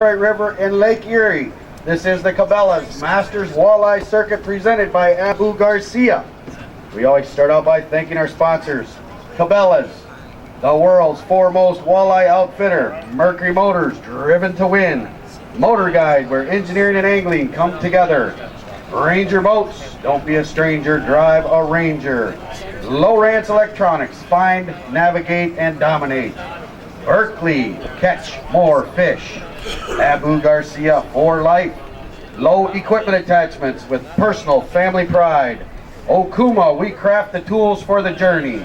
Detroit River and Lake Erie. This is the Cabela's Masters Walleye Circuit presented by Abu Garcia. We always start out by thanking our sponsors. Cabela's, the world's foremost walleye outfitter. Mercury Motors, driven to win. Motor Guide, where engineering and angling come together. Ranger Boats, don't be a stranger, drive a Ranger. Lowrance Electronics, find, navigate, and dominate. Berkeley, catch more fish. Abu Garcia, for life. Low equipment attachments with personal family pride. Okuma, we craft the tools for the journey.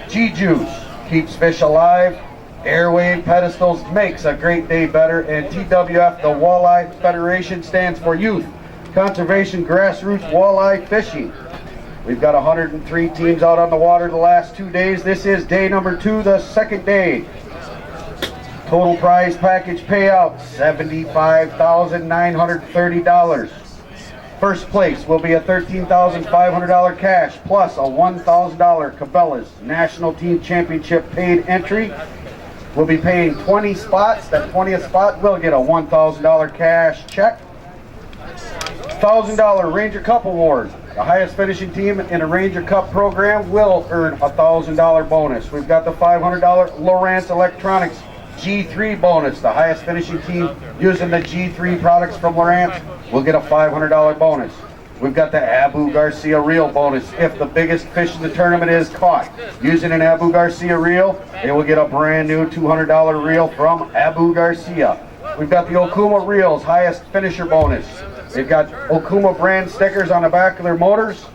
G-Juice, keeps fish alive. Airwave Pedestals makes a great day better. And TWF, the Walleye Federation, stands for Youth Conservation Grassroots Walleye Fishing. We've got 103 teams out on the water the last 2 days. This is day number 2, the second day. Total prize package payout, $75,930. First place will be a $13,500 cash plus a $1,000 Cabela's National Team Championship paid entry. We'll be paying 20 spots. That 20th spot will get a $1,000 cash check. $1,000 Ranger Cup Award. The highest finishing team in a Ranger Cup program will earn a $1,000 bonus. We've got the $500 Lowrance Electronics G3 bonus. The highest finishing team using the G3 products from Lowrance will get a $500 bonus. We've got the Abu Garcia reel bonus. If the biggest fish in the tournament is caught using an Abu Garcia reel, they will get a brand new $200 reel from Abu Garcia. We've got the Okuma reels, highest finisher bonus. They've got Okuma brand stickers on the back of their motors.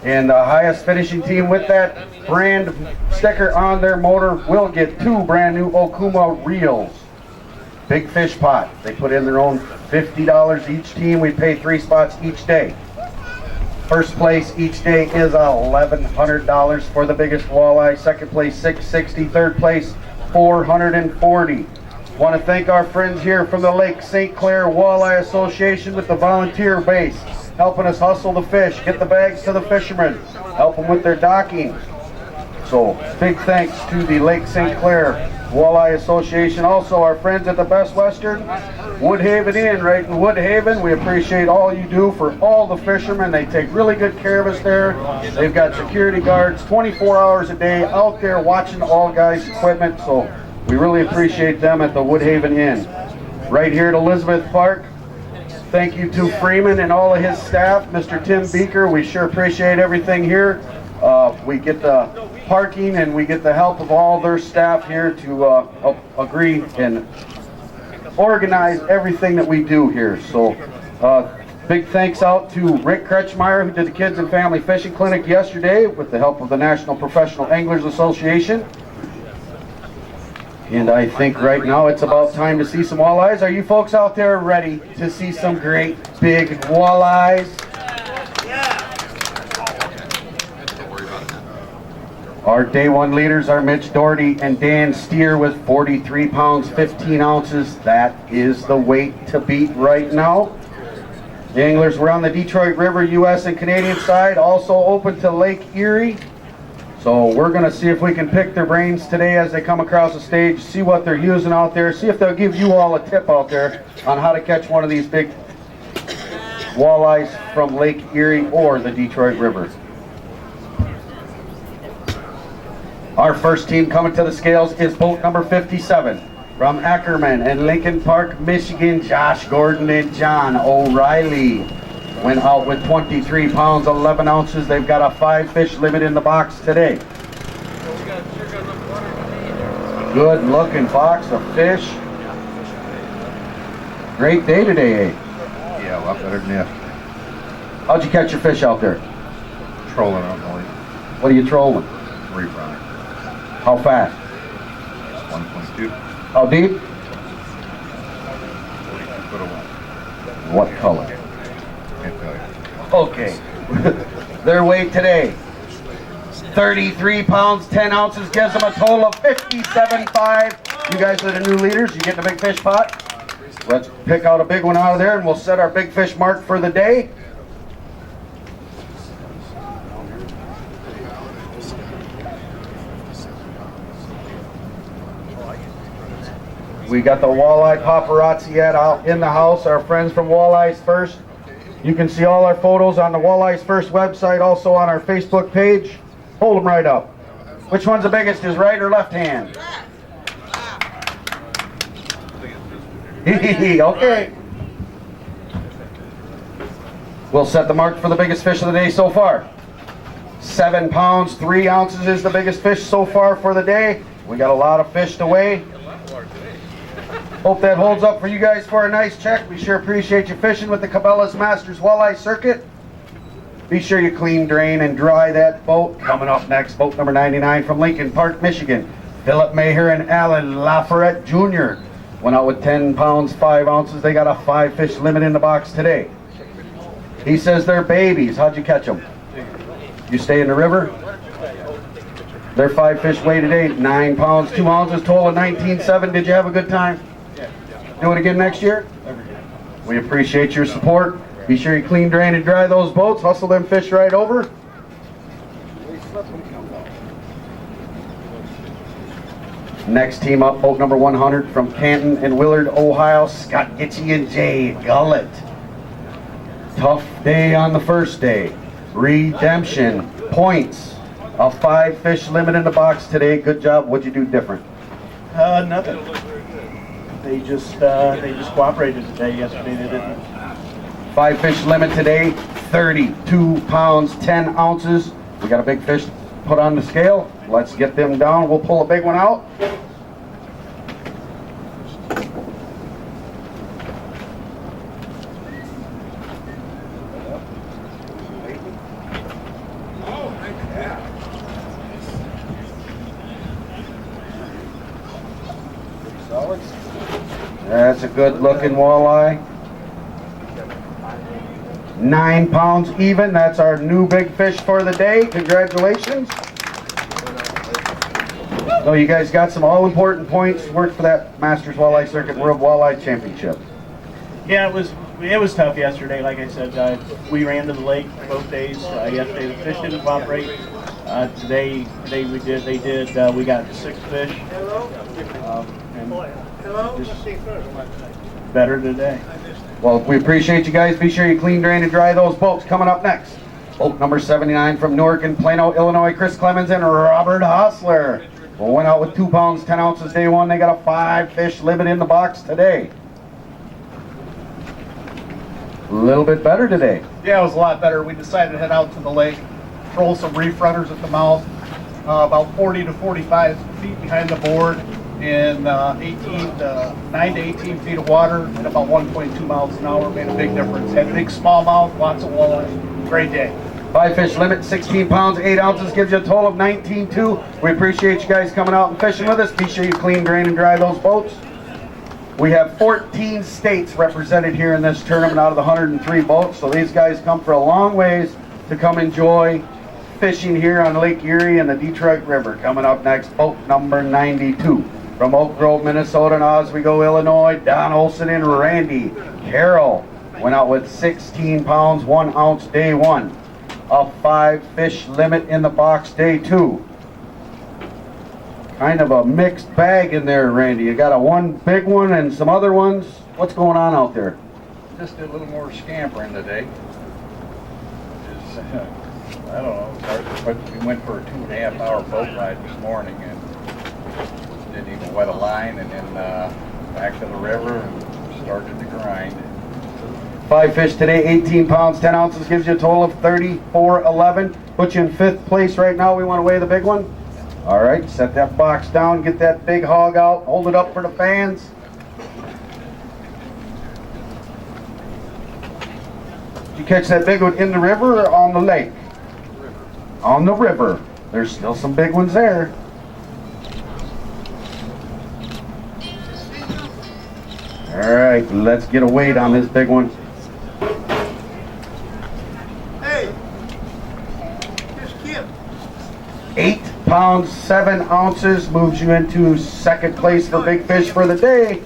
And the highest finishing team with that brand sticker on their motor will get 2 brand new Okuma reels. Big fish pot. They put in their own $50 each team. We pay 3 spots each day. First place each day is $1,100 for the biggest walleye. Second place $660. Third place $440. Want to thank our friends here from the Lake St. Clair Walleye Association with the volunteer base, helping us hustle the fish, get the bags to the fishermen, help them with their docking. So big thanks to the Lake St. Clair Walleye Association. Also our friends at the Best Western Woodhaven Inn right in Woodhaven. We appreciate all you do for all the fishermen. They take really good care of us there. They've got security guards 24 hours a day out there watching all guys' equipment. So we really appreciate them at the Woodhaven Inn. Right here at Elizabeth Park, thank you to Freeman and all of his staff. Mr. Tim Beaker, we sure appreciate everything here. We get the parking and we get the help of all their staff here to agree and organize everything that we do here. So big thanks out to Rick Kretschmeyer, who did the Kids and Family Fishing Clinic yesterday with the help of the National Professional Anglers Association. And I think right now it's about time to see some walleyes. Are you folks out there ready to see some great big walleyes? Our day 1 leaders are Mitch Doherty and Dan Steer with 43 pounds, 15 ounces. That is the weight to beat right now. The anglers were on the Detroit River, U.S. and Canadian side, also open to Lake Erie. So we're going to see if we can pick their brains today as they come across the stage, see what they're using out there, see if they'll give you all a tip out there on how to catch one of these big walleyes from Lake Erie or the Detroit River. Our first team coming to the scales is boat number 57 from Ackerman and Lincoln Park, Michigan. Josh Gordon and John O'Reilly went out with 23 pounds, 11 ounces. They've got a 5 fish limit in the box today. Good looking box of fish. Great day today, eh? Yeah, a lot better than yesterday. How'd you catch your fish out there? Trolling out the lake. What are you trolling? 3 pounder. How fast? 1.2. How deep? 42 foot of water. What color? Can't tell you. Okay. Their weight today, 33 pounds, 10 ounces, gives them a total of 57.5. You guys are the new leaders. You get the big fish pot. Let's pick out a big one out of there and we'll set our big fish mark for the day. We got the Walleye paparazzi out in the house, our friends from Walleye's First. You can see all our photos on the Walleye's First website, also on our Facebook page. Hold them right up. Which one's the biggest, is right or left hand? Okay. We'll set the mark for the biggest fish of the day so far. 7 pounds, 3 ounces is the biggest fish so far for the day. We got a lot of fish to weigh. Hope that holds up for you guys for a nice check. We sure appreciate you fishing with the Cabela's Masters Walleye Circuit. Be sure you clean, drain, and dry that boat. Coming up next, boat number 99 from Lincoln Park, Michigan. Philip Maher and Alan Lafayette Jr. went out with 10 pounds, 5 ounces. They got a 5 fish limit in the box today. He says they're babies. How'd you catch them? You stay in the river? Their 5 fish weigh today, 9 pounds, 2 ounces, total of 19.7. Did you have a good time? Do it again next year? We appreciate your support. Be sure you clean, drain, and dry those boats. Hustle them fish right over. Next team up, boat number 100 from Canton and Willard, Ohio. Scott Gitchie and Jay Gullett. Tough day on the first day. Redemption points. A 5 fish limit in the box today. Good job. What'd you do different? Nothing. They just cooperated today. Yesterday they didn't. 5 fish limit today, 32 pounds, 10 ounces. We got a big fish put on the scale. Let's get them down. We'll pull a big one out. That's a good looking walleye. 9 pounds even. That's our new big fish for the day. Congratulations. So you guys got some all important points. Worked for that Masters Walleye Circuit World Walleye Championship. Yeah, it was tough yesterday. Like I said, we ran to the lake both days. Yesterday the fish didn't cooperate. Today we did. They did. We got 6 fish. And just better today. Well, we appreciate you guys. Be sure you clean, drain, and dry those boats. Coming up next, boat number 79 from Newark and Plano, Illinois. Chris Clemens and Robert Hostler. Well, went out with 2 pounds, 10 ounces day one. They got a 5 fish limit in the box today. A little bit better today. Yeah, it was a lot better. We decided to head out to the lake, troll some reef runners at the mouth, about 40 to 45 feet behind the board, in 9 to 18 feet of water at about 1.2 miles an hour. Made a big difference. Had a big smallmouth, lots of walleye. Great day. 5 fish limit, 16 pounds, 8 ounces, gives you a total of 19.2. We appreciate you guys coming out and fishing with us. Be sure you clean, drain, and dry those boats. We have 14 states represented here in this tournament out of the 103 boats. So these guys come for a long ways to come enjoy fishing here on Lake Erie and the Detroit River. Coming up next, boat number 92. From Oak Grove, Minnesota and Oswego, Illinois, Don Olson and Randy Carroll went out with 16 pounds, 1 ounce day one. A 5 fish limit in the box day two. Kind of a mixed bag in there, Randy. You got one big one and some other ones. What's going on out there? Just did a little more scampering today. Just, I don't know. But we went for a 2.5 hour boat ride this morning and didn't even wet a line, and then back to the river and started to grind. 5 fish today, 18 pounds, 10 ounces, gives you a total of 34.11. Put you in 5th place right now. We want to weigh the big one. All right, set that box down, get that big hog out, hold it up for the fans. Did you catch that big one in the river or on the lake? On the river. There's still some big ones there. All right, let's get a weight on this big one. Hey, just Kim. 8 pounds, 7 ounces, moves you into 2nd place for big fish for the day.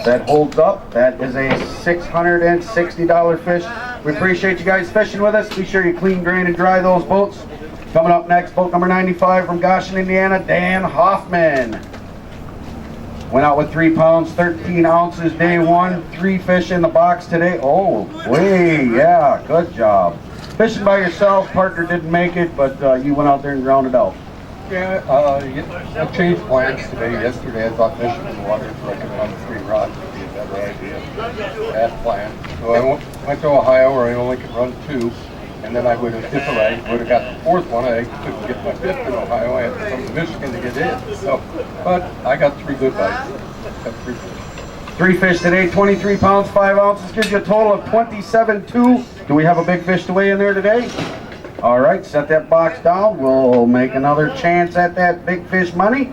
That holds up. That is a $660 fish. We appreciate you guys fishing with us. Be sure you clean, drain, and dry those boats. Coming up next, boat number 95 from Goshen, Indiana, Dan Hoffman. Went out with 3 pounds, 13 ounces day one. 3 fish in the box today. Oh, way, yeah, good job. Fishing by yourself, partner didn't make it, but you went out there and grounded out. Yeah, I changed plans today. Yesterday I thought fishing in the water so I could run 3 rods would be a better idea. That plan. So I went to Ohio where I only could run 2. And then I would have, if I would have got the 4th one, I couldn't get my 5th in Ohio. I had to come to Michigan to get in. So, but I got 3 good bites. Got 3 fish. 3 fish today, 23 pounds, 5 ounces, gives you a total of 27.2. Do we have a big fish to weigh in there today? All right, set that box down. We'll make another chance at that big fish money.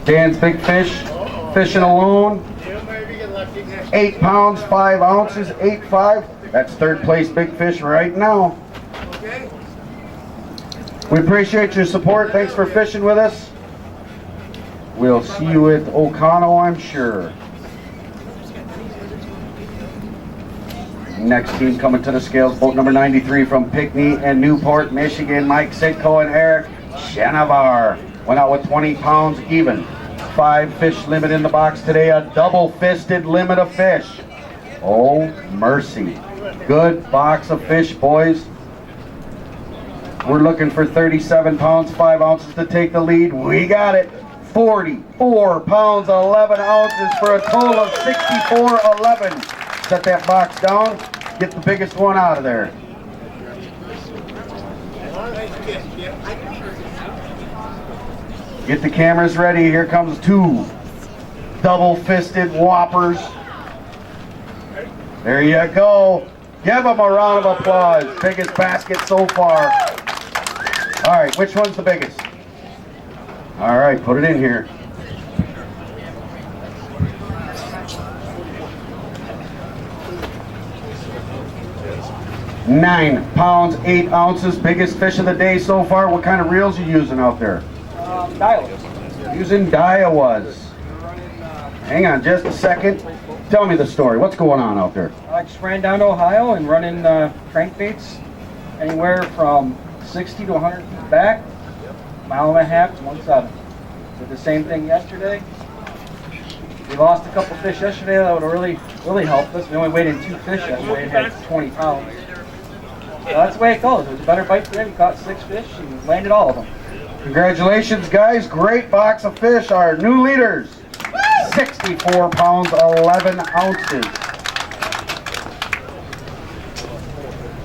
Dan's big fish, fishing alone. 8 pounds, 5 ounces, 8.5. That's 3rd place big fish right now. We appreciate your support. Thanks for fishing with us. We'll see you at O'Connell, I'm sure. Next team coming to the scales, boat number 93 from Pinckney and Newport, Michigan. Mike Sitko and Eric Shanavar went out with 20 pounds even. 5 fish limit in the box today, a double-fisted limit of fish. Oh, mercy. Good box of fish, boys. We're looking for 37 pounds, 5 ounces to take the lead. We got it. 44 pounds, 11 ounces for a total of 64.11. Set that box down. Get the biggest one out of there. Get the cameras ready. Here comes 2 double-fisted whoppers. There you go. Give them a round of applause. Biggest basket so far. All right, which one's the biggest? All right, put it in here. £9 pounds, 8 ounces. Biggest fish of the day so far. What kind of reels are you using out there? Daiwas. Using Daiwas. Hang on just a second. Tell me the story. What's going on out there? I just ran down to Ohio and running crankbaits anywhere from 60 to 100 feet back, 1.5 miles to 1.7. Did the same thing yesterday. We lost a couple fish yesterday that would have really helped us. We only weighed in 2 fish yesterday and had 20 pounds. So that's the way it goes. It was a better bite today. We caught 6 fish and landed all of them. Congratulations, guys. Great box of fish. Our new leaders. 64 pounds, 11 ounces.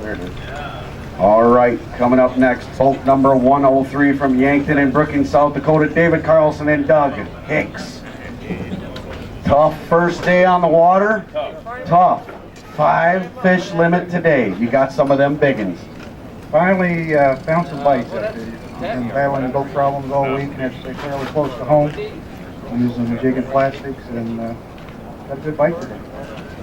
There it is. All right, coming up next, boat number 103 from Yankton and Brookings, South Dakota, David Carlson and Doug Hicks. Tough first day on the water. Tough. 5 fish limit today. You got some of them big ones. Finally found some bites after been battling goat problems all week, and it's fairly close to home. I'm using the jig and plastics, and got a good bite today.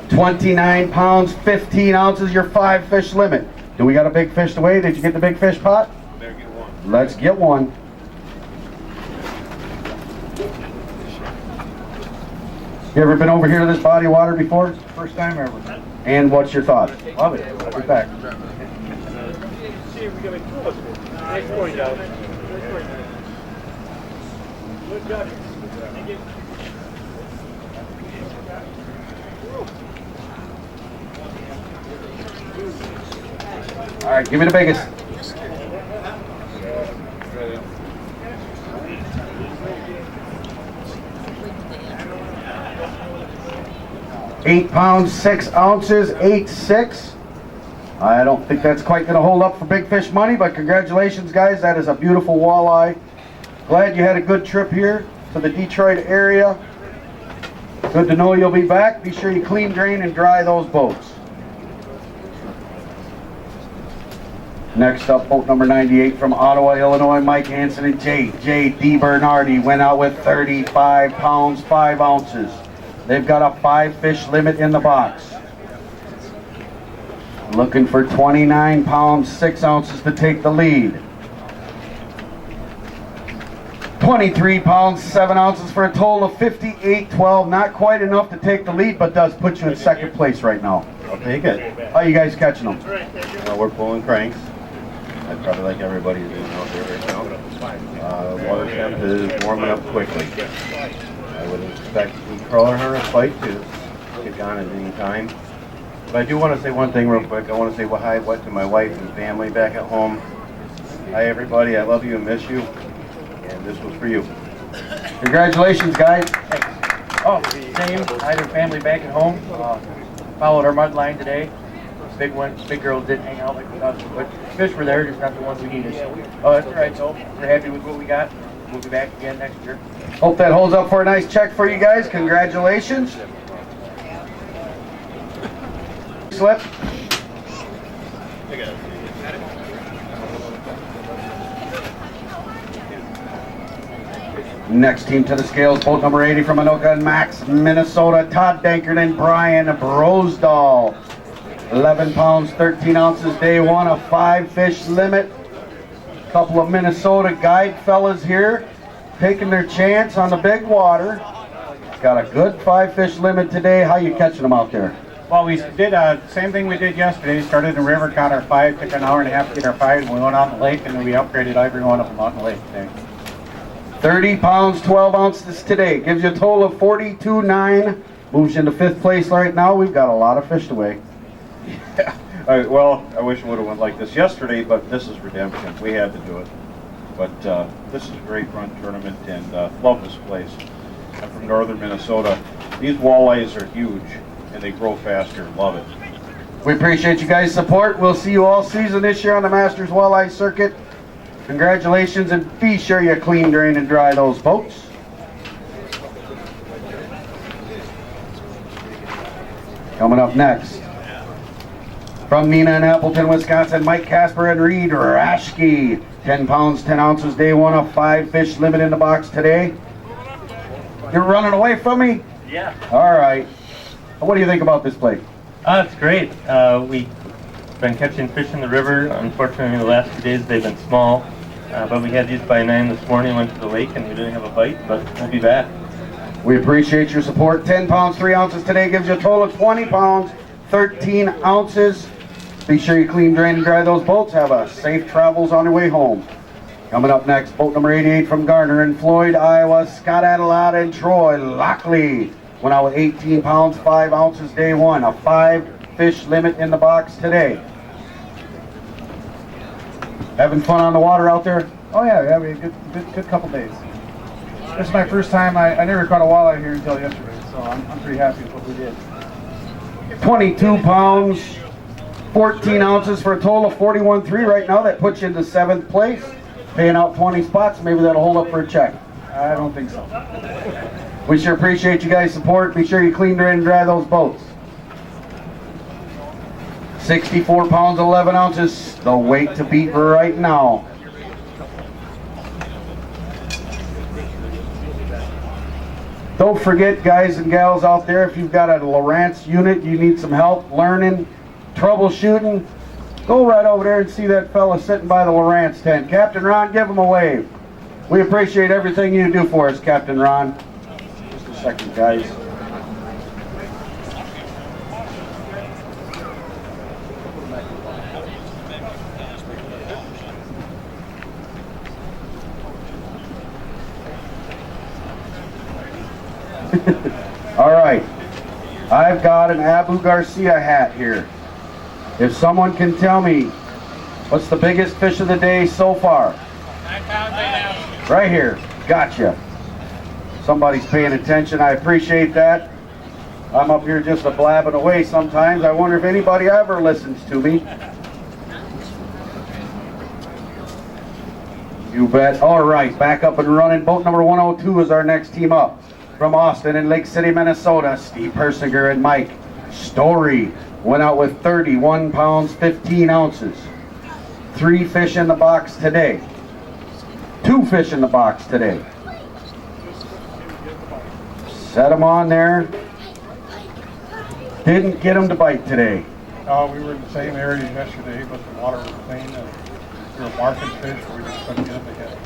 29 pounds, 15 ounces, your 5 fish limit. Do we got a big fish to weigh? Did you get the big fish pot? Better get one. Let's get one. You ever been over here to this body of water before? First time ever. And what's your thought? Love it. I'll be back. All right, give me the biggest. £8 pounds, 6 ounces, 8.6. I don't think that's quite going to hold up for big fish money, but congratulations, guys. That is a beautiful walleye. Glad you had a good trip here to the Detroit area. Good to know you'll be back. Be sure you clean, drain, and dry those boats. Next up, boat number 98 from Ottawa, Illinois, Mike Hansen and J.D. Bernardi went out with 35 pounds, 5 ounces. They've got a 5 fish limit in the box. Looking for 29 pounds, 6 ounces to take the lead. 23 pounds, 7 ounces for a total of 58.12. Not quite enough to take the lead, but does put you in second place right now. I'll take it. How you guys catching them? We're pulling cranks. I'd probably like everybody doing out there right now. Water temp is warming up quickly. I would expect the crawler harness bite to get on at any time. But I do want to say one thing real quick. I want to say hi to my wife and family back at home. Hi everybody, I love you and miss you. And this was for you. Congratulations, guys. Oh, same. I had her family back at home. Followed our mud line today. Big girls didn't hang out like with us, but fish were there, just not the ones we needed. Oh, that's all right, so we're happy with what we got. We'll be back again next year. Hope that holds up for a nice check for you guys. Congratulations. Slip. Next team to the scales, boat number 80 from Anoka and Max, Minnesota, Todd Dankert and Brian Brosdahl. 11 pounds, 13 ounces, day one, a 5-fish limit. Couple of Minnesota guide fellas here, taking their chance on the big water. Got a good 5-fish limit today. How you catching them out there? Well, we did same thing we did yesterday. Started in the river, caught our 5, took an hour and a half to get our 5, and we went out in the lake, and then we upgraded everyone up out in the lake today. 30 pounds, 12 ounces today. Gives you a total of 42.9. Moves you into 5th place right now. We've got a lot of fish to weigh. Well, I wish it would have went like this yesterday, but this is redemption. We had to do it. But this is a great run tournament, and love this place. I'm from northern Minnesota. These walleyes are huge, and they grow faster. Love it. We appreciate you guys' support. We'll see you all season this year on the Masters Walleye Circuit. Congratulations, and be sure you clean, drain, and dry those boats. Coming up next, from Neenah and Appleton, Wisconsin, Mike Casper and Reed Rashke. 10 pounds, 10 ounces, day one, a 5-fish limit in the box today. You're running away from me? Yeah. All right. What do you think about this play? It's great. We've been catching fish in the river. Unfortunately, the last 2 days they've been small. But we had these by 9 this morning, went to the lake, and we didn't have a bite, but we'll be back. We appreciate your support. 10 pounds, 3 ounces today gives you a total of 20 pounds, 13 ounces. Be sure you clean, drain, and dry those boats. Have a safe travels on your way home. Coming up next, boat number 88 from Garner and Floyd, Iowa, Scott Adelot and Troy Lockley. Went out with 18 pounds, 5 ounces, day one. A 5-fish limit in the box today. Having fun on the water out there? Oh yeah, we had a good couple days. This is my first time. I never caught a walleye here until yesterday, so I'm pretty happy with what we did. 22 pounds, 14 ounces for a total of 41.3 right now. That puts you into 7th place. Paying out 20 spots. Maybe that'll hold up for a check. I don't think so. We sure appreciate you guys' support. Be sure you clean, drain, and dry those boats. 64 pounds, 11 ounces. The weight to beat right now. Don't forget, guys and gals out there, if you've got a Lowrance unit, you need some help learning, troubleshooting, go right over there and see that fella sitting by the Lowrance tent. Captain Ron, give him a wave. We appreciate everything you do for us, Captain Ron. Just a second, guys. All right, I've got an Abu Garcia hat here. If someone can tell me what's the biggest fish of the day so far? 9 pounds, 8 ounces. Right here, gotcha. Somebody's paying attention, I appreciate that. I'm up here just a blabbing away sometimes. I wonder if anybody ever listens to me. You bet. All right, back up and running. Boat number 102 is our next team up. From Austin and Lake City, Minnesota, Steve Persinger and Mike Story went out with 31 pounds, 15 ounces. 3 fish in the box today. 2 fish in the box today. Set them on there. Didn't get them to bite today. We were in the same area yesterday, but the water was clean and we were marking fish, we just couldn't get them to hit.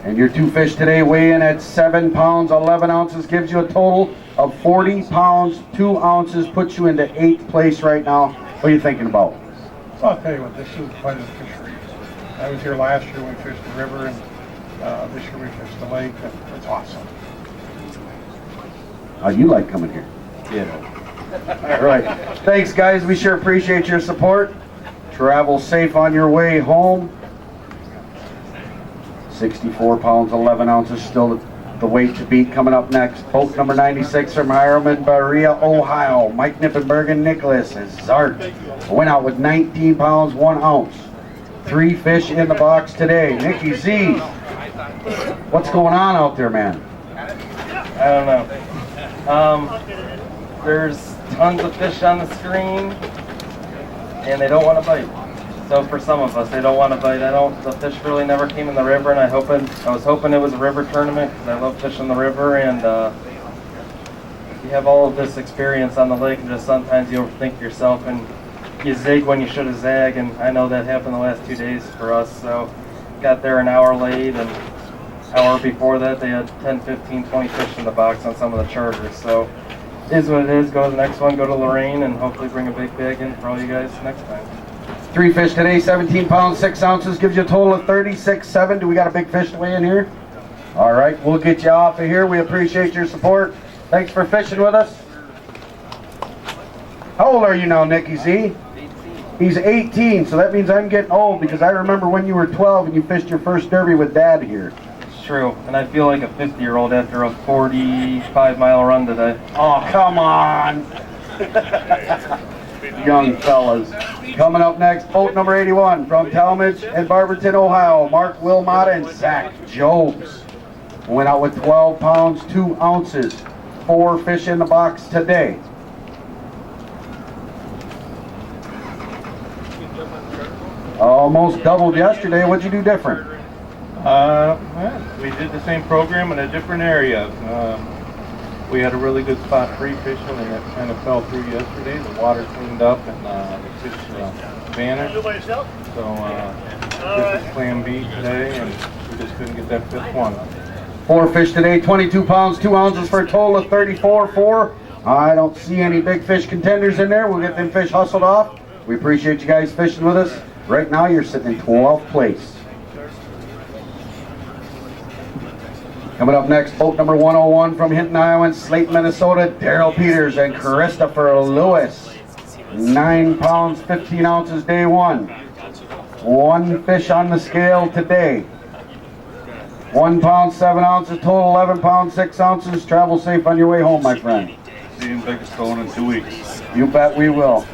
And your two fish today weigh in at 7 pounds, 11 ounces, gives you a total of 40 pounds, 2 ounces, puts you into 8th place right now. What are you thinking about? Well, I'll tell you what, this is quite a fishery. I was here last year when we fished the river, and this year we fished the lake, and it's awesome. You like coming here? Yeah. All right. Thanks, guys. We sure appreciate your support. Travel safe on your way home. 64 pounds, 11 ounces, still the weight to beat. Coming up next, boat number 96 from Hiram, Berea, Ohio. Mike Nippenberg and Nicholas Zart went out with 19 pounds, 1 ounce. 3 fish in the box today. Nicky Z, what's going on out there, man? I don't know. There's tons of fish on the screen, and they don't want to bite. So for some of us, they don't want to bite. The fish really never came in the river, and I was hoping it was a river tournament because I love fishing the river, and you have all of this experience on the lake, and just sometimes you overthink yourself, and you zig when you should have zagged, and I know that happened the last 2 days for us. So got there an hour late, and hour before that they had 10, 15, 20 fish in the box on some of the charters. So it is what it is. Go to the next one, go to Lorraine, and hopefully bring a big bag in for all you guys next time. 3 fish today, 17 pounds, 6 ounces, gives you a total of 36.7. Do we got a big fish to weigh in here? All right, we'll get you off of here. We appreciate your support. Thanks for fishing with us. How old are you now, Nicky Z? 18. He's 18, so that means I'm getting old because I remember when you were 12 and you fished your first derby with Dad here. It's true, and I feel like a 50-year-old after a 45-mile run today. Oh, come on. Young fellas. Coming up next, boat number 81 from Talmadge and Barberton, Ohio. Mark Wilmot and Zach Jobs went out with 12 pounds, 2 ounces. 4 fish in the box today. Almost doubled yesterday. What'd you do different? We did the same program in a different area. We had a really good spot free fishing, and that kind of fell through yesterday. The water cleaned up, and the fish vanished. So this is plan B today, and we just couldn't get that 5th one. 4 fish today, 22 pounds, 2 ounces for a total of 34.4. I don't see any big fish contenders in there. We'll get them fish hustled off. We appreciate you guys fishing with us. Right now, you're sitting in 12th place. Coming up next, boat number 101 from Hinton, Iowa, and Slate, Minnesota, Daryl Peters and Christopher Lewis. 9 pounds, 15 ounces, day 1. 1 fish on the scale today. 1 pound, 7 ounces, total 11 pounds, 6 ounces. Travel safe on your way home, my friend. See you in Big Stone in 2 weeks. You bet we will.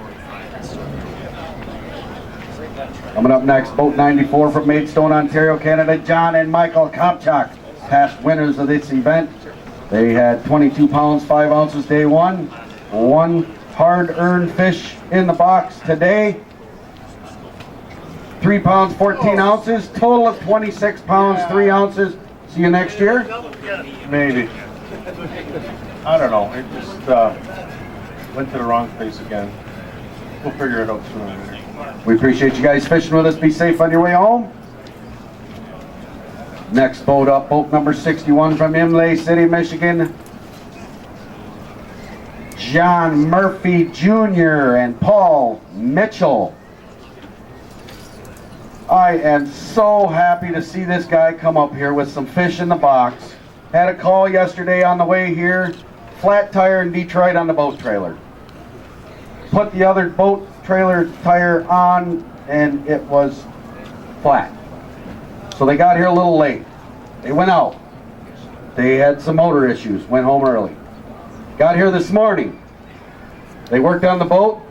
Coming up next, boat 94 from Maidstone, Ontario, Canada, John and Michael Kopchak, past winners of this event. They had 22 pounds, 5 ounces, day 1. 1 hard-earned fish in the box today. 3 pounds, 14 ounces, total of 26 pounds, 3 ounces. See you next year? Maybe. I don't know. It just went to the wrong place again. We'll figure it out sooner or later. We appreciate you guys fishing with us. Be safe on your way home. Next boat up, boat number 61 from Imlay City, Michigan. John Murphy Jr. and Paul Mitchell. I am so happy to see this guy come up here with some fish in the box. Had a call yesterday on the way here. Flat tire in Detroit on the boat trailer. Put the other boat trailer tire on and it was flat. So they got here a little late. They went out. They had some motor issues, went home early. Got here this morning. They worked on the boat.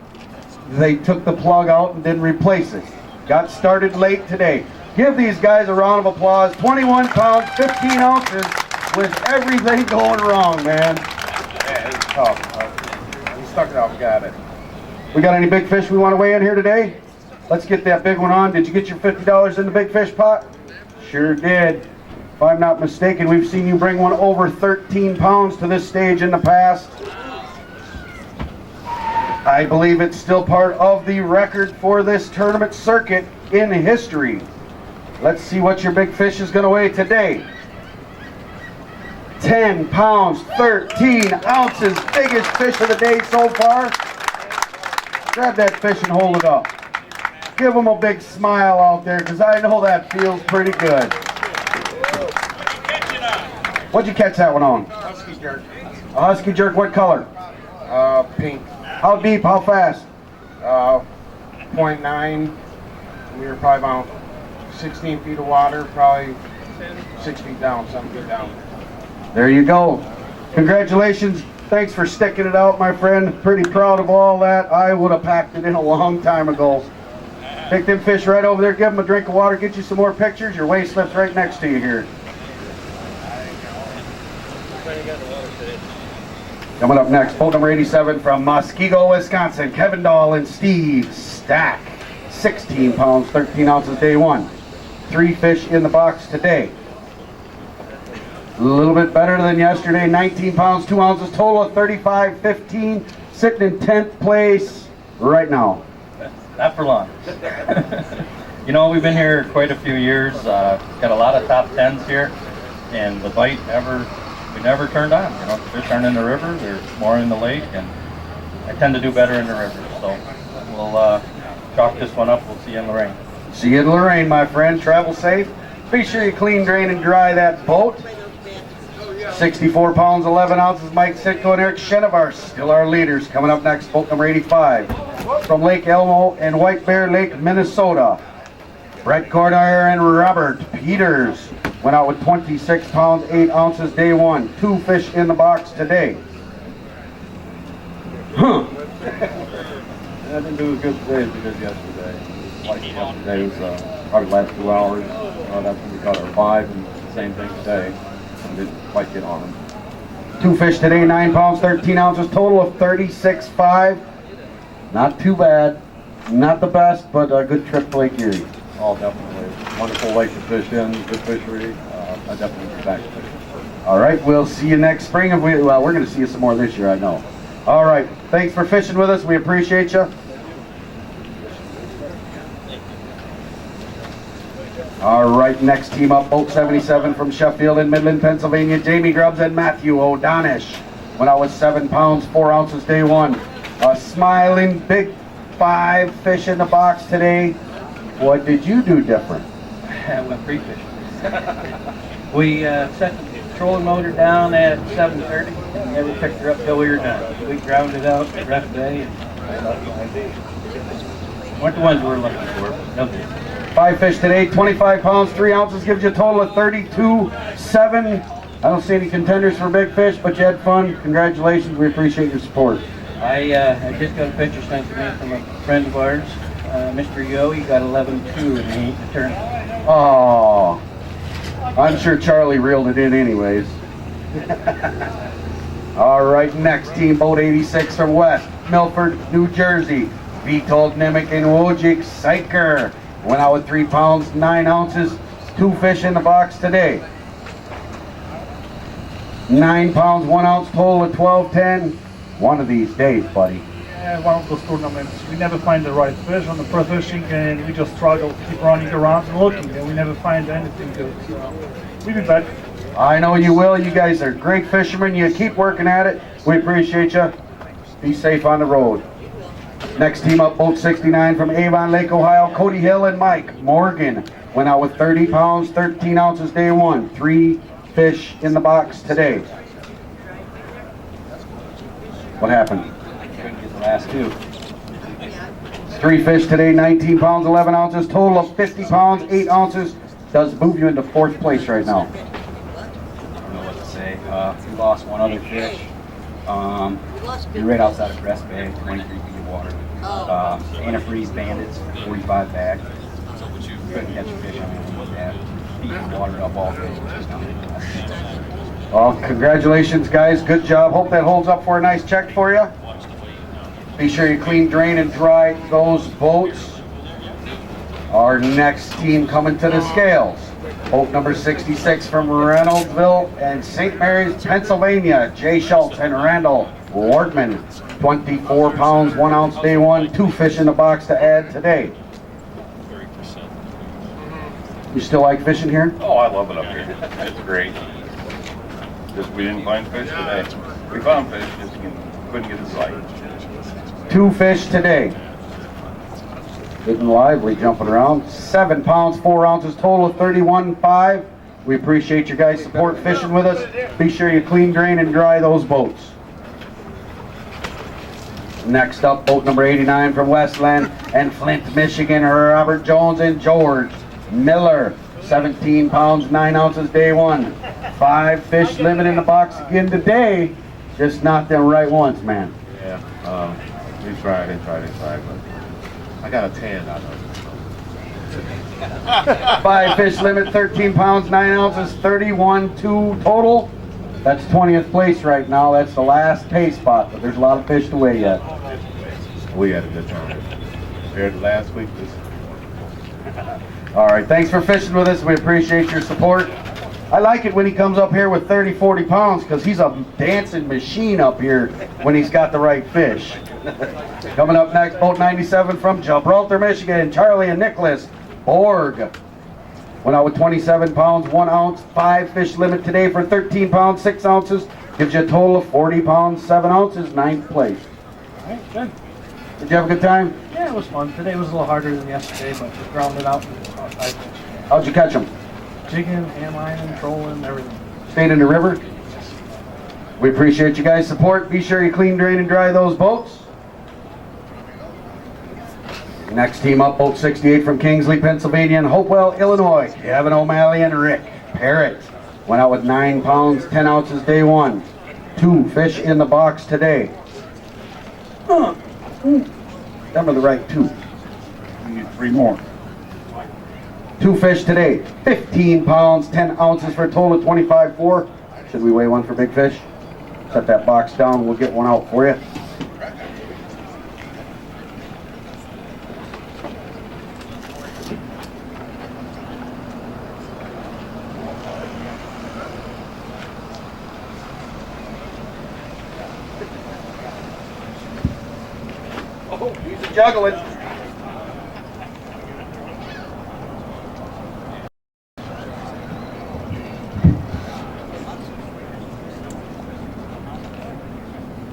They took the plug out and didn't replace it. Got started late today. Give these guys a round of applause. 21 pounds, 15 ounces with everything going wrong, man. Yeah, it's tough. We stuck it out, we got it. We got any big fish we want to weigh in here today? Let's get that big one on. Did you get your $50 in the big fish pot? Sure did. If I'm not mistaken, we've seen you bring one over 13 pounds to this stage in the past. I believe it's still part of the record for this tournament circuit in history. Let's see what your big fish is going to weigh today. 10 pounds, 13 ounces. Biggest fish of the day so far. Grab that fish and hold it up. Give them a big smile out there, because I know that feels pretty good. What'd you catch that one on? Husky jerk. A husky jerk, what color? Pink. How deep, how fast? 0.9. We were probably about 16 feet of water, probably 6 feet down, 7 feet down. There you go. Congratulations. Thanks for sticking it out, my friend. Pretty proud of all that. I would have packed it in a long time ago. Take them fish right over there, give them a drink of water, get you some more pictures. Your weigh slip's right next to you here. Coming up next, boat number 87 from Muskego, Wisconsin, Kevin Dahl and Steve Stack. 16 pounds, 13 ounces, day one. 3 fish in the box today. A little bit better than yesterday, 19 pounds, 2 ounces, total of 35.15, sitting in 10th place right now. Not for long. You know, we've been here quite a few years, got a lot of top 10s here, and the bite we never turned on. You know, the fish aren't in the river, they're more in the lake, and I tend to do better in the river, so we'll chalk this one up. We'll see you in Lorraine. See you in Lorraine, my friend. Travel safe. Be sure you clean, drain, and dry that boat. 64 pounds, 11 ounces, Mike Sitko and Eric Shenevar, still our leaders. Coming up next, boat number 85 from Lake Elmo and White Bear Lake, Minnesota. Brett Cordier and Robert Peters went out with 26 pounds, 8 ounces, day one. 2 fish in the box today. I didn't do as good today as we did yesterday. Like yesterday was probably the last 2 hours. That's when we caught our 5, and the same thing today. We didn't quite get on them. 2 fish today, 9 pounds, 13 ounces, total of 36.5. Not too bad. Not the best, but a good trip to Lake Erie. Oh, definitely. Wonderful lake to fish in, good fishery. I definitely get back to fishing. All right, we'll see you next spring. If we're going to see you some more this year, I know. All right, thanks for fishing with us. We appreciate you. All right, next team up, boat 77 from Sheffield in Midland, Pennsylvania. Jamie Grubbs and Matthew O'Donish went out with 7 pounds, 4 ounces, day one. A smiling big 5 fish in the box today. What did you do different? I went free fishing. We set the trolling motor down at 7:30 and never picked her up till we were done. We grounded out the rest of the day and weren't the ones we were looking for. No good. 5 fish today, 25 pounds, 3 ounces, gives you a total of 32.7. I don't see any contenders for big fish, but you had fun. Congratulations, we appreciate your support. I just got a picture sent to me from a friend of ours, Mr. Yo. He got 11.2 in the heat tournament. Oh, I'm sure Charlie reeled it in anyways. All right, next team, boat 86 from West Milford, New Jersey. Vitold Nimick and Wojcik Syker went out with 3 pounds, 9 ounces, 2 fish in the box today. 9 pounds, 1 ounce, total of 12.10. One of these days, buddy. Yeah, one of those tournaments. We never find the right fish on the pro fishing, and we just struggle to keep running around and looking, and we never find anything good. So we'll be back. I know you will. You guys are great fishermen. You keep working at it. We appreciate you. Be safe on the road. Next team up, boat 69 from Avon Lake, Ohio. Cody Hill and Mike Morgan went out with 30 pounds, 13 ounces, day one. 3 fish in the box today. What happened? Couldn't get the last 2. 3 fish today, 19 pounds, 11 ounces, total of 50 pounds, 8 ounces. Does move you into 4th place right now. I don't know what to say. We lost one other fish. We're right outside of Crest Bay, 23 feet of water. Antifreeze bandits, 45 back. Couldn't catch a fish on anything with that. Beating the water up all day. Well, congratulations, guys. Good job. Hope that holds up for a nice check for you. Be sure you clean, drain, and dry those boats. Our next team coming to the scales. Boat number 66 from Reynoldsville and St. Mary's, Pennsylvania. Jay Schultz and Randall Wardman. 24 pounds, 1 ounce, day one. 2 fish in the box to add today. You still like fishing here? Oh, I love it up here. It's great. Just we didn't find fish today. We found fish, just couldn't get a sight. 2 fish today. Getting lively, jumping around. 7 pounds, 4 ounces, total of 31.5. We appreciate your guys' support fishing with us. Be sure you clean, drain, and dry those boats. Next up, boat number 89 from Westland and Flint, Michigan, Robert Jones and George Miller. 17 pounds, 9 ounces, day 1. 5 fish limit in the box again today. Just not them right ones, man. Yeah, we tried, but I got a 10 out of it. 5 fish limit, 13 pounds, 9 ounces, 31.2 total. That's 20th place right now. That's the last pay spot, but there's a lot of fish to weigh yet. We had a good time. Compared to last week, All right, thanks for fishing with us. We appreciate your support. I like it when he comes up here with 30, 40 pounds because he's a dancing machine up here when he's got the right fish. Coming up next, boat 97 from Gibraltar, Michigan, Charlie and Nicholas Borg. Went out with 27 pounds, 1 ounce, 5 fish limit today for 13 pounds, 6 ounces. Gives you a total of 40 pounds, 7 ounces, 9th place. All right, good. Did you have a good time? Yeah, it was fun. Today was a little harder than yesterday, but we grounded out. How'd you catch them? Jigging, hand lining, trolling, everything. Stayed in the river? We appreciate you guys' support. Be sure you clean, drain, and dry those boats. Next team up, boat 68 from Kingsley, Pennsylvania, and Hopewell, Illinois. Kevin O'Malley and Rick Parrott. Went out with 9 pounds, 10 ounces, day 1. 2 fish in the box today. Them are the right 2. We need 3 more. 2 fish today. 15 pounds, 10 ounces for a total of 25.4. Should we weigh one for big fish? Set that box down. We'll get one out for you. Oh, he's juggling.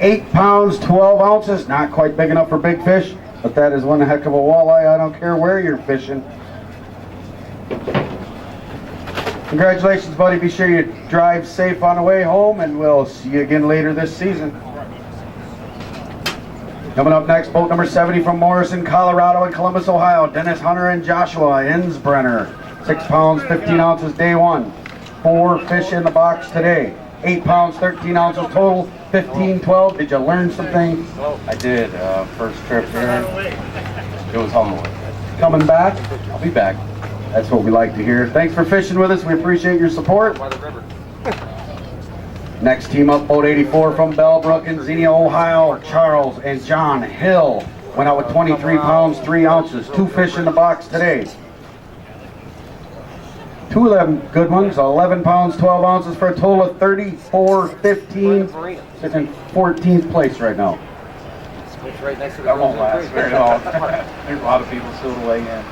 Eight pounds, 12 ounces, not quite big enough for big fish, but that is one heck of a walleye. I don't care where you're fishing. Congratulations, buddy. Be sure you drive safe on the way home, and we'll see you again later this season. Coming up next, boat number 70 from Morrison, Colorado and Columbus, Ohio. Dennis Hunter and Joshua Insbrenner. 6 pounds, 15 ounces, day 1. 4 fish in the box today. 8 pounds, 13 ounces total, 15-12. Did you learn some things? I did. First trip here, it was humbling. Coming back? I'll be back. That's what we like to hear. Thanks for fishing with us. We appreciate your support. Next team up, boat 84 from Bellbrook in Xenia, Ohio. Charles and John Hill went out with 23 pounds, 3 ounces. 2 fish in the box today. 2 of them good ones, 11 pounds, 12 ounces for a total of 34.15. Sitting in 14th place right now. That won't last very long. There's a lot of people still to weigh in.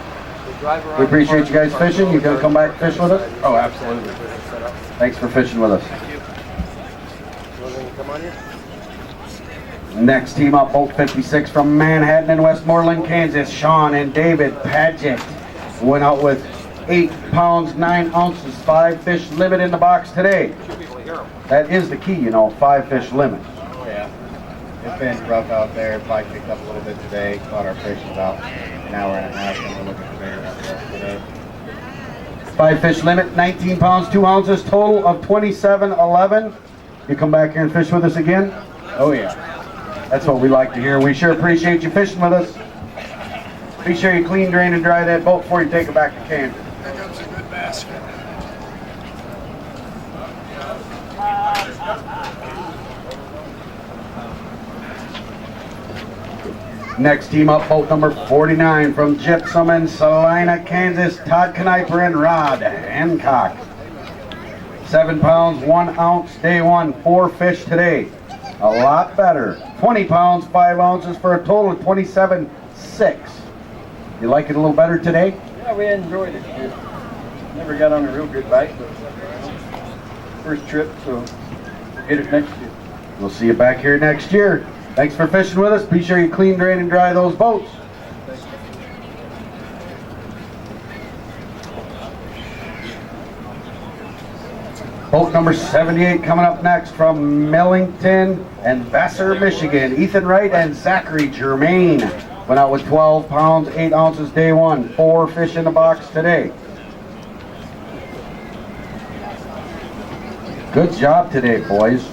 We appreciate you guys fishing. You gonna come back and fish with us? Oh, absolutely. Thanks for fishing with us. Next team up, boat 56 from Manhattan and Westmoreland, Kansas. Sean and David Padgett went out with 8 pounds, 9 ounces, 5 fish limit in the box today. That is the key, you know, 5 fish limit. Yeah. It's been rough out there. Probably picked up a little bit today. Caught our fish in about an hour and a half, and we're looking for bigger today. 5 fish limit, 19 pounds, 2 ounces, total of 27.11. You come back here and fish with us again? Oh yeah. That's what we like to hear. We sure appreciate you fishing with us. Be sure you clean, drain, and dry that boat before you take it back to Kansas. That comes a good basket. Next team up, boat number 49 from Gypsum and Salina, Kansas. Todd Kniper and Rod Hancock. 7 pounds, 1 ounce, day 1, 4 fish today. A lot better. 20 pounds, 5 ounces for a total of 27.6. You like it a little better today? Yeah, we enjoyed it. Never got on a real good bite, but first trip, so we'll get it next year. We'll see you back here next year. Thanks for fishing with us. Be sure you clean, drain, and dry those boats. Boat number 78 coming up next from Millington and Vassar, Michigan. Ethan Wright and Zachary Germain went out with 12 pounds, 8 ounces day one. 4 fish in the box today. Good job today, boys.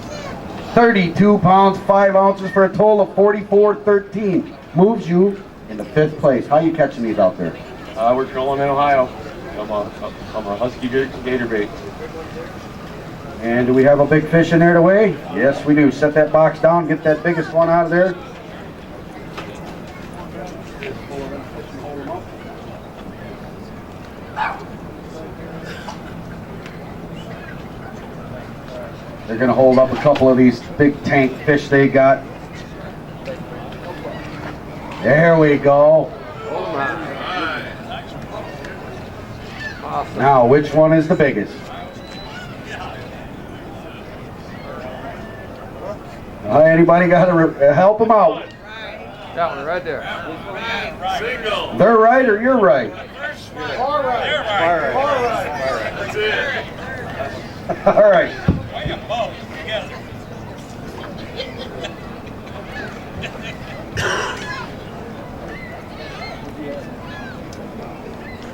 32 pounds, 5 ounces for a total of 44.13. Moves you into 5th place. How are you catching these out there? We're trolling in Ohio. I'm a Husky Gator bait. And do we have a big fish in there to weigh? Yes, we do. Set that box down, get that biggest one out of there. They're going to hold up a couple of these big tank fish they got. There we go. Now, which one is the biggest? Anybody got to help them out? That one right there. They're right or you're right? All right. That's it. All right.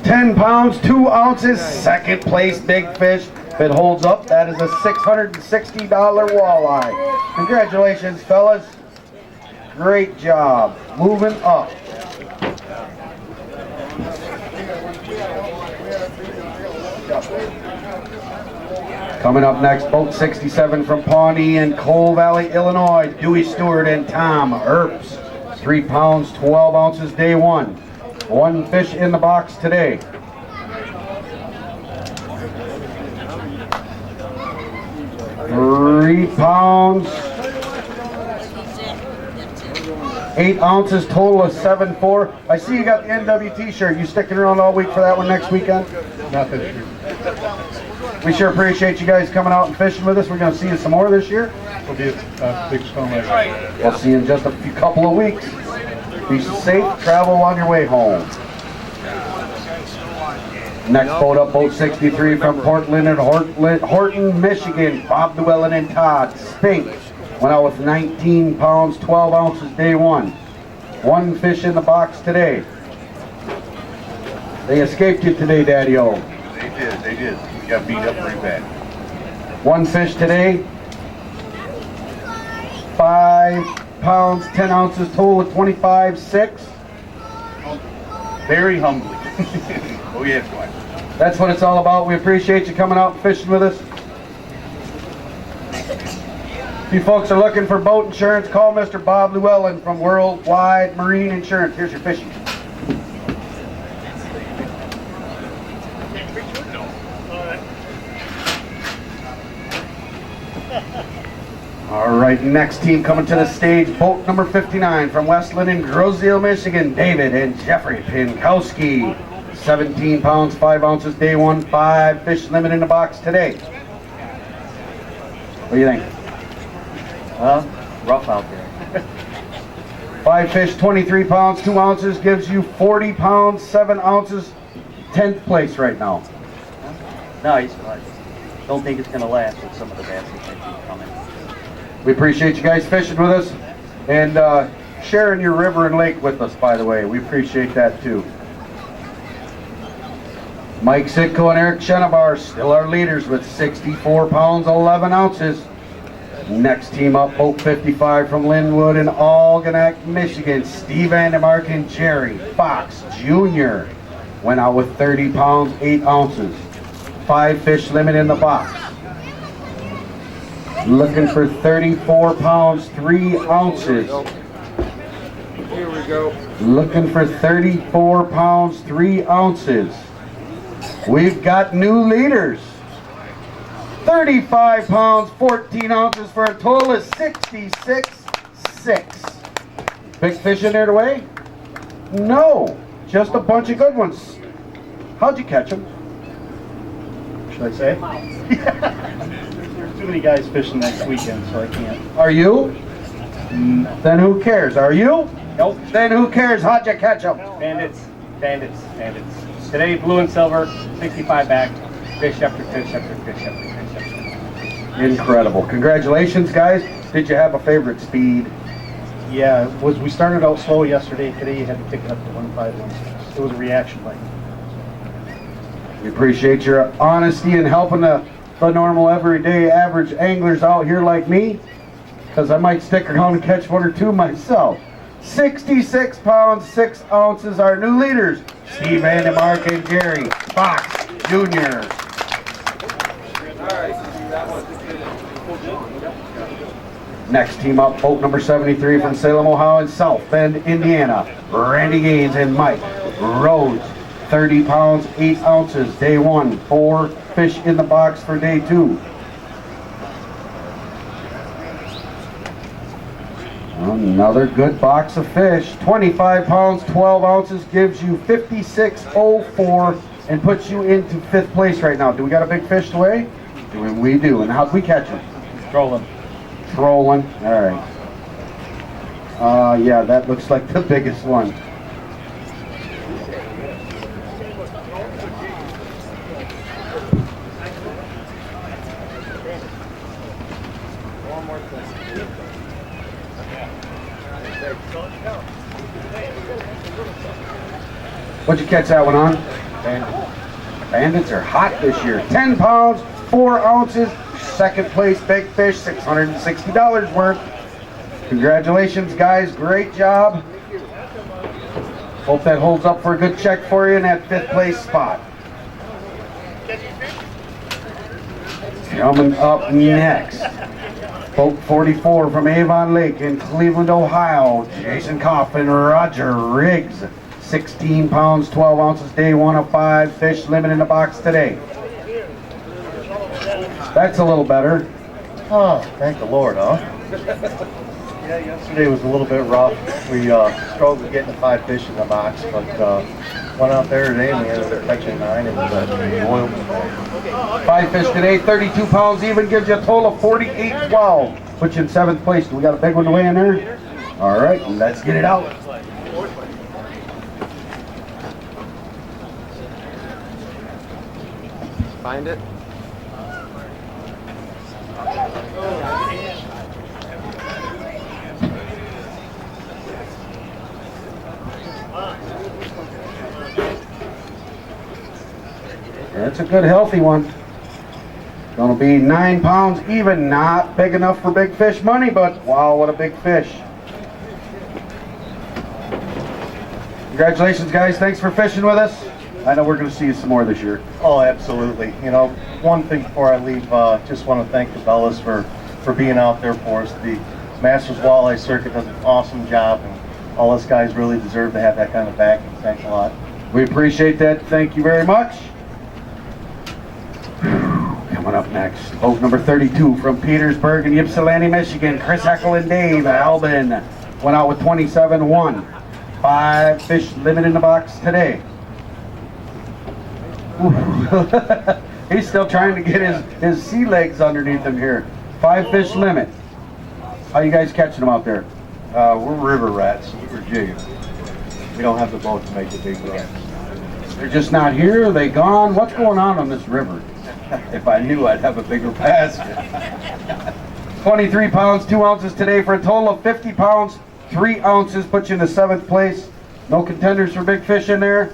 10 pounds, 2 ounces, 2nd place big fish. If it holds up, that is a $660 walleye. Congratulations, fellas. Great job. Moving up. Coming up next, boat 67 from Pawnee and Coal Valley, Illinois. Dewey Stewart and Tom Earps. 3 pounds, 12 ounces day one. 1 fish in the box today. £3 pounds, 8 ounces, total of 7.4. I see you got the NWT shirt. You sticking around all week for that one next weekend? Not this year. We sure appreciate you guys coming out and fishing with us. We're going to see you some more this year. We'll be at Big Stone Lake. We'll see you in just a couple of weeks. Be safe, travel on your way home. Next boat up, boat 63 from Portland and Horton, Michigan. Bob Llewellyn and Todd Spink went out with 19 pounds, 12 ounces day one. 1 fish in the box today. They escaped you today, Daddy-O. They did. We got beat up pretty bad. 1 fish today. 5 pounds, 10 ounces, total of 25.6. Very humbly. Oh yes, boy. That's what it's all about. We appreciate you coming out and fishing with us. If you folks are looking for boat insurance, call Mr. Bob Llewellyn from Worldwide Marine Insurance. Here's your fishing. All right, next team coming to the stage, boat number 59 from Westland and Groseal, Michigan, David and Jeffrey Pinkowski. 17 pounds, 5 ounces, day one, 5 fish limit in the box today. What do you think? Rough out there. 5 fish, 23 pounds, 2 ounces, gives you 40 pounds, 7 ounces, 10th place right now. Nice, but don't think it's going to last with some of the bass that keep coming. We appreciate you guys fishing with us and sharing your river and lake with us, by the way. We appreciate that too. Mike Sitko and Eric Shenabar still our leaders with 64 pounds, 11 ounces. Next team up, boat 55 from Linwood and Algonac, Michigan. Steve Vandemark and Jerry Fox Jr. went out with 30 pounds, 8 ounces. 5 fish limit in the box. Looking for 34 pounds, 3 ounces. Here we go. Looking for 34 pounds, 3 ounces. We've got new leaders. 35 pounds, 14 ounces for a total of 66.6. Big fish in there to weigh? No, just a bunch of good ones. How'd you catch them? should I say? There's too many guys fishing next weekend, so I can't. Are you? Then who cares? Are you? Nope. Then who cares? How'd you catch them? Bandits, bandits, bandits. Today, blue and silver, 65 back, fish after fish after fish after fish after fish. Incredible. Congratulations, guys. Did you have a favorite speed? Yeah, we started out slow yesterday. Today you had to pick it up to 1.516. It was a reaction bite. We appreciate your honesty in helping the normal, everyday, average anglers out here like me, because I might stick around and catch one or two myself. 66 pounds, 6 ounces, our new leaders, Steve Vandemark and Jerry Fox Jr. Next team up, boat number 73 from Salem, Ohio and South Bend, Indiana. Randy Gaines and Mike Rhodes. 30 pounds, 8 ounces, day 1. 4 fish in the box for day 2. Another good box of fish. 25 pounds, 12 ounces gives you 56.04 and puts you into 5th place right now. Do we got a big fish to weigh? We do. And how'd we catch him? Trolling. Trolling. All right. Yeah, that looks like the biggest one. What'd you catch that one on? Bandits are hot this year. 10 pounds, 4 ounces, 2nd place, big fish, $660 worth. Congratulations, guys. Great job. Hope that holds up for a good check for you in that 5th place spot. Coming up next, boat 44 from Avon Lake in Cleveland, Ohio. Jason Koff and Roger Riggs. 16 pounds, 12 ounces, day 1 of 5 fish, limit in the box today. That's a little better. Oh, thank the Lord, huh? Yeah, yesterday was a little bit rough. We struggled getting 5 fish in the box, but went out there today and we ended up catching 9 and oiled the boat. 5 fish today, 32 pounds even, gives you a total of 48.12. Put you in 7th place. Do we got a big one to weigh in there? All right, let's get it out. Find it. That's a good healthy one. Gonna be 9 pounds even, not big enough for big fish money, but wow, what a big fish. Congratulations, guys. Thanks for fishing with us. I know we're going to see you some more this year. Oh, absolutely. You know, one thing before I leave, just want to thank the Bellas for being out there for us. The Masters Walleye Circuit does an awesome job, and all us guys really deserve to have that kind of backing. Thanks a lot. We appreciate that. Thank you very much. Coming up next, boat number 32 from Petersburg in Ypsilanti, Michigan. Chris Heckel and Dave Albin went out with 27-1. 5 fish limit in the box today. He's still trying to get his sea legs underneath him here. 5 fish limit. How you guys catching them out there? We're river rats. We're jigging. We don't have the boat to make the big runs. They're just not here. Are they gone? What's going on this river? If I knew, I'd have a bigger basket. 23 pounds, 2 ounces today for a total of 50 pounds, 3 ounces. Put you in the 7th place. No contenders for big fish in there.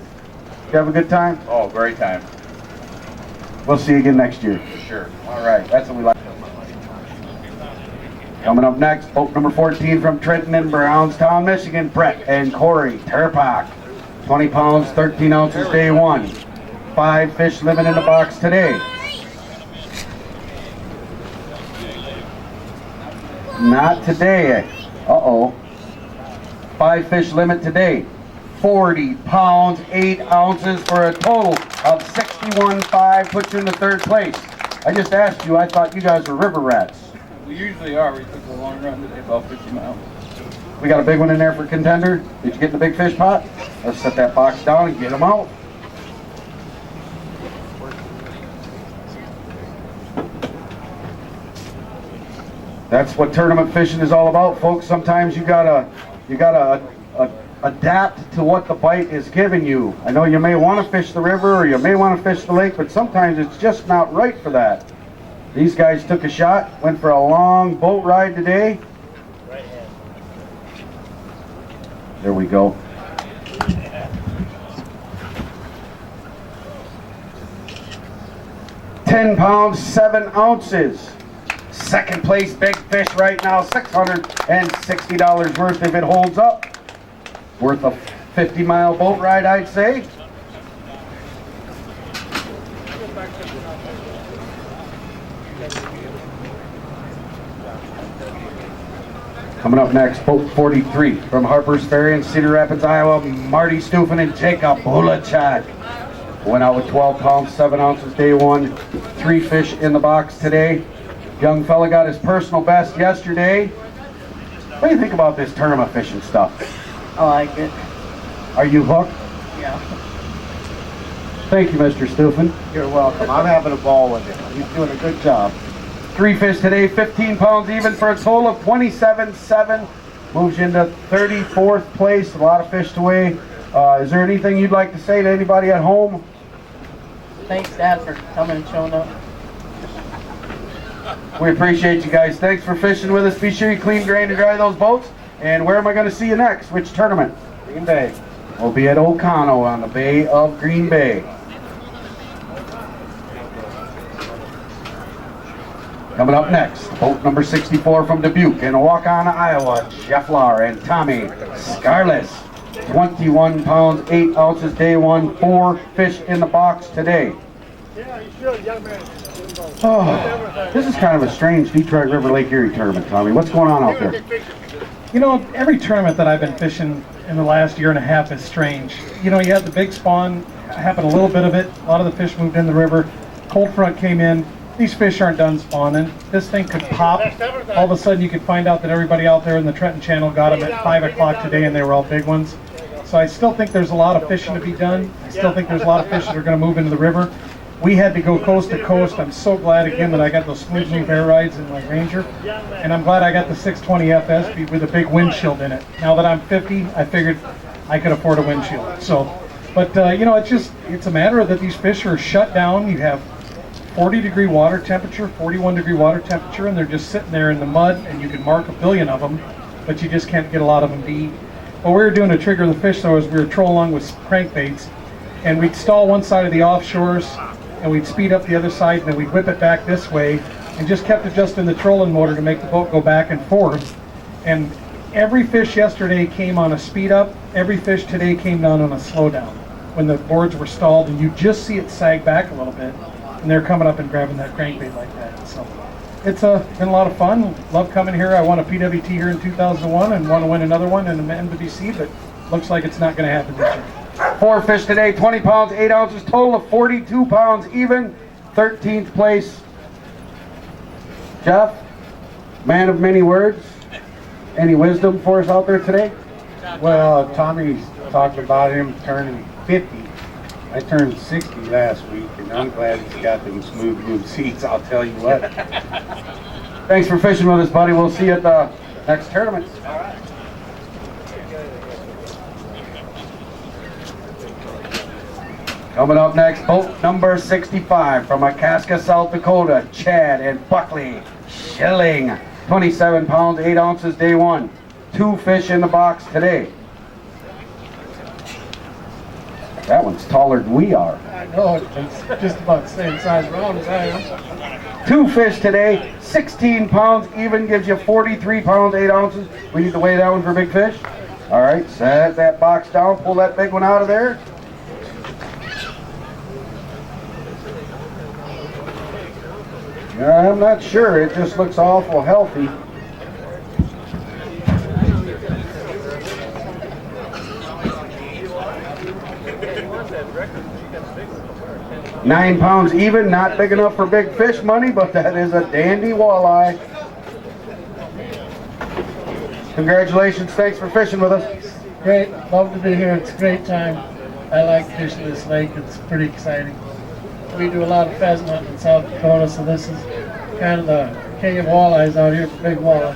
You have a good time? Oh, great time. We'll see you again next year. For sure. All right, that's what we like. Coming up next, boat number 14 from Trenton and Brownstown, Michigan, Brett and Corey Terpak. 20 pounds, 13 ounces, day 1. 5 fish limit in the box today. Not today. Uh-oh. 5 fish limit today. 40 pounds, 8 ounces for a total of 61.5, puts you in the 3rd place. I just asked you, I thought you guys were river rats. We usually are. We took a long run today, about 50 miles. We got a big one in there for contender. Did you get in the big fish pot? Let's set that box down and get them out. That's what tournament fishing is all about, folks. Sometimes you gotta adapt to what the bite is giving you. I know you may want to fish the river or you may want to fish the lake, but sometimes it's just not right for that. These guys took a shot, went for a long boat ride today. There we go. £10, 7 ounces. Second place big fish right now, $660 worth if it holds up. Worth a 50-mile boat ride, I'd say. Coming up next, boat 43 from Harper's Ferry in Cedar Rapids, Iowa, Marty Stufan and Jacob Bulachak. Went out with 12 pounds, 7 ounces day one. 3 fish in the box today. Young fella got his personal best yesterday. What do you think about this tournament fishing stuff? I like it. Are you hooked? Yeah. Thank you, Mr. Stufan. You're welcome. I'm having a ball with it. He's doing a good job. 3 fish today, 15 pounds even for a total of 27.7. Moves you into 34th place. A lot of fish to weigh. Is there anything you'd like to say to anybody at home? Thanks, Dad, for coming and showing up. We appreciate you guys. Thanks for fishing with us. Be sure you clean, drain, and dry those boats. And where am I going to see you next? Which tournament? Green Bay. We'll be at Oconto on the Bay of Green Bay. Coming up next, boat number 64 from Dubuque in Waukon, Iowa, Jeff Lahr and Tommy Scarless. 21 pounds, 8 ounces day one, 4 fish in the box today. Oh, this is kind of a strange Detroit River Lake Erie tournament, Tommy. What's going on out there? You know, every tournament that I've been fishing in the last year and a half is strange. You know, you had the big spawn happen, a little bit of it. A lot of the fish moved in the river. Cold front came in. These fish aren't done spawning. This thing could pop. All of a sudden you could find out that everybody out there in the Trenton Channel got them at 5 o'clock today and they were all big ones. So I still think there's a lot of fishing to be done. I still think there's a lot of fish that are going to move into the river. We had to go coast to coast. I'm so glad again that I got those smooth move air rides in my Ranger. And I'm glad I got the 620 FS with a big windshield in it. Now that I'm 50, I figured I could afford a windshield. So, but you know, it's a matter of that these fish are shut down. You have 40-degree water temperature, 41-degree water temperature, and they're just sitting there in the mud, and you can mark a billion of them, but you just can't get a lot of them to eat. What we were doing to trigger the fish, though, is we were trolling along with crankbaits, and we'd stall one side of the offshores, and we'd speed up the other side, and then we'd whip it back this way, and just kept adjusting the trolling motor to make the boat go back and forth. And every fish yesterday came on a speed up, every fish today came down on a slow down when the boards were stalled, and you just see it sag back a little bit, and they're coming up and grabbing that crankbait like that. So it's been a lot of fun. Love coming here. I won a PWT here in 2001 and want to win another one in the NWC, but looks like it's not going to happen this year. 4 fish today, 20 pounds, 8 ounces, total of 42 pounds even, 13th place. Jeff, man of many words, any wisdom for us out there today? Well, Tommy talked about him turning 50. I turned 60 last week, and I'm glad he's got them smooth move seats, I'll tell you what. Thanks for fishing with us, buddy. We'll see you at the next tournament. Coming up next, boat number 65 from Akaska, South Dakota, Chad and Buckley Schilling. 27 pounds, 8 ounces, day one. 2 fish in the box today. That one's taller than we are. I know, it's just about the same size round as I am. 2 fish today, 16 pounds, even gives you 43 pounds, 8 ounces. We need to weigh that one for big fish. All right, set that box down, pull that big one out of there. I'm not sure, it just looks awful healthy. £9 even, not big enough for big fish money, but that is a dandy walleye. Congratulations, thanks for fishing with us. Great, love to be here, it's a great time. I like fishing this lake, it's pretty exciting. We do a lot of pheasant hunting in South Dakota, so this is kind of the king of walleyes out here for big walleyes.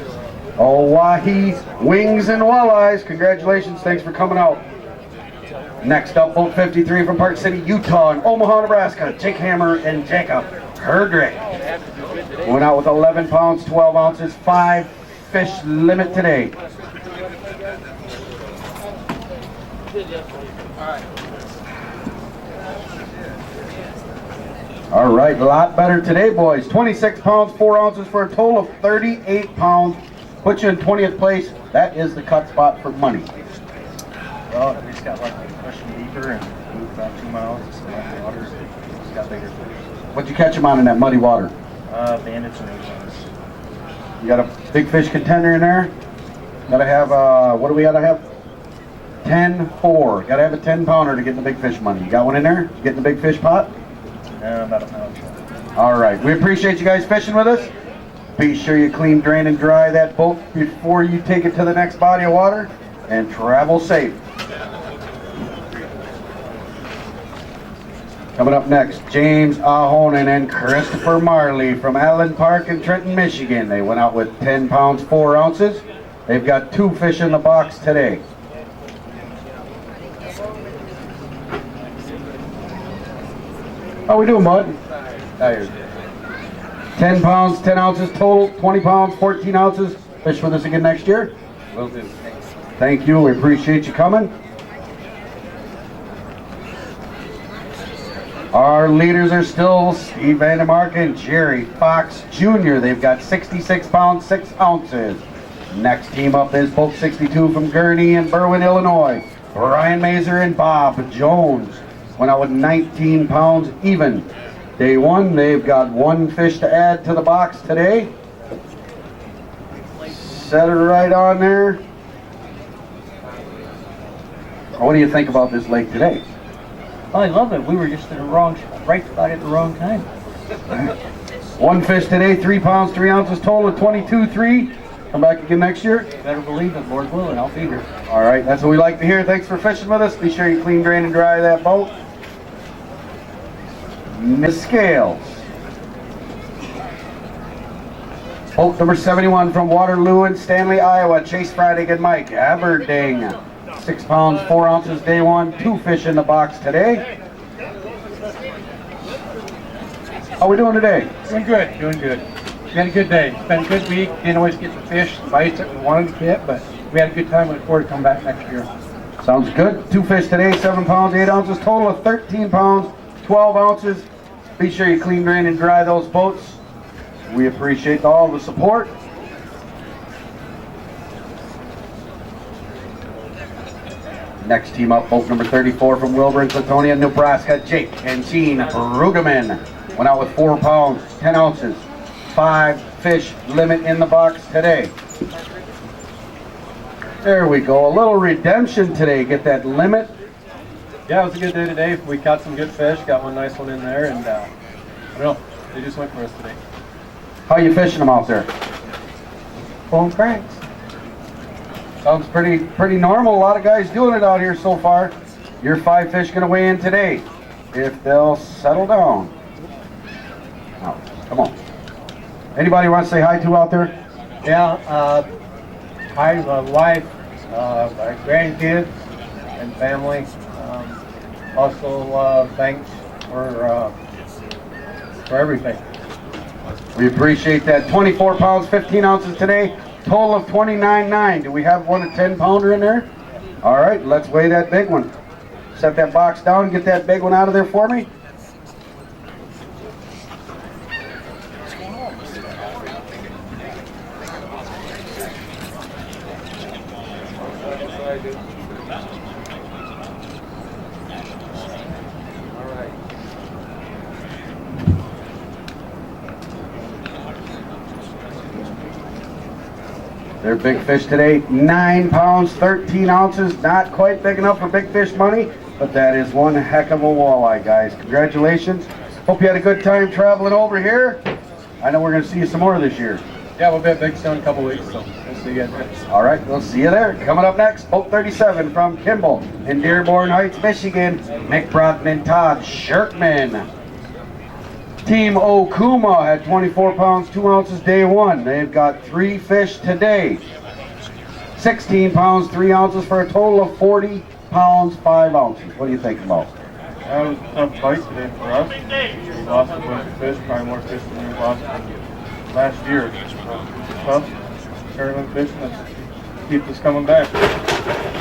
Hawaii Wings and Walleyes. Congratulations. Thanks for coming out. Next up, boat 53 from Park City, Utah, and Omaha, Nebraska. Jake Hammer and Jacob Herdrick. Went out with 11 pounds, 12 ounces, 5 fish limit today. All right, a lot better today, boys. 26 pounds, 4 ounces for a total of 38 pounds. Put you in 20th place. That is the cut spot for money. Well, we just got lucky pushing deeper and moved about 2 miles. It's the water. Just got bigger fish. What'd you catch them on in that muddy water? Bandits and acorns. You got a big fish contender in there. Gotta have, what do we gotta have? 10-4. Gotta have a 10-pounder to get the big fish money. You got one in there? You get in the big fish pot? No, about a pound. All right. We appreciate you guys fishing with us. Be sure you clean, drain, and dry that boat before you take it to the next body of water. And travel safe. Coming up next, James Ahonen and Christopher Marley from Allen Park in Trenton, Michigan. They went out with 10 pounds, 4 ounces. They've got 2 fish in the box today. How we doing, bud? Tired. 10 pounds, 10 ounces total, 20 pounds, 14 ounces. Fish with us again next year? Will do. Thank you. We appreciate you coming. Our leaders are still Steve Vandermark and Jerry Fox Jr. They've got 66 pounds, 6 ounces. Next team up is boat 62 from Gurney and Berwyn, Illinois. Brian Mazer and Bob Jones went out with 19 pounds even. Day 1, they've got 1 fish to add to the box today. Set it right on there. What do you think about this lake today? I love it. We were just in the wrong, right spot at the wrong time. 1 fish today, 3 pounds, 3 ounces total of 22.3. Come back again next year? Better believe it, Lord willing, I'll be here. All right, that's what we like to hear. Thanks for fishing with us. Be sure you clean, drain, and dry that boat. Miss Scales. Boat number 71 from Waterloo and Stanley, Iowa. Chase Friday and Mike Aberding. 6 pounds, 4 ounces, day 1. 2 fish in the box today. How we doing today? Doing good, doing good. We had a good day. It's been a good week. Didn't always get the fish, the bites that we wanted to get, but we had a good time. Look forward to coming back next year. Sounds good. 2 fish today, 7 pounds, 8 ounces, total of 13 pounds, 12 ounces. Be sure you clean, drain, and dry those boats. We appreciate all the support. Next team up, boat number 34 from Wilburn, Clatonia, Nebraska. Jake and Gene Rugeman went out with 4 pounds, 10 ounces, 5 fish limit in the box today. There we go. A little redemption today. Get that limit. Yeah, it was a good day today. We caught some good fish, got one nice one in there, and I don't know, they just went for us today. How you fishing them out there? Pulling cranks. Sounds pretty normal. A lot of guys doing it out here so far. Your 5 fish going to weigh in today, if they'll settle down. Now, come on. Anybody want to say hi to out there? Yeah, hi, my wife, my grandkids, and family. Also, thanks for everything. We appreciate that. 24 pounds, 15 ounces today. Total of 29.9. Do we have one a 10-pounder in there? All right, let's weigh that big one. Set that box down and get that big one out of there for me. They're big fish today, 9 pounds, 13 ounces. Not quite big enough for big fish money, but that is one heck of a walleye, guys. Congratulations. Hope you had a good time traveling over here. I know we're going to see you some more this year. Yeah, we'll be at Big Stone in a couple weeks, so we'll see you guys there. All right, we'll see you there. Coming up next, boat 37 from Kimball in Dearborn Heights, Michigan. Mick Broughton and Todd Shirkman. Team Okuma at 24 pounds, 2 ounces day one. They've got 3 fish today. 16 pounds, 3 ounces for a total of 40 pounds, 5 ounces. What do you think about? That was a tough fight today for us. We lost a bunch of fish, probably more fish than we lost last year. Tough tournament fishing that keeps us coming back.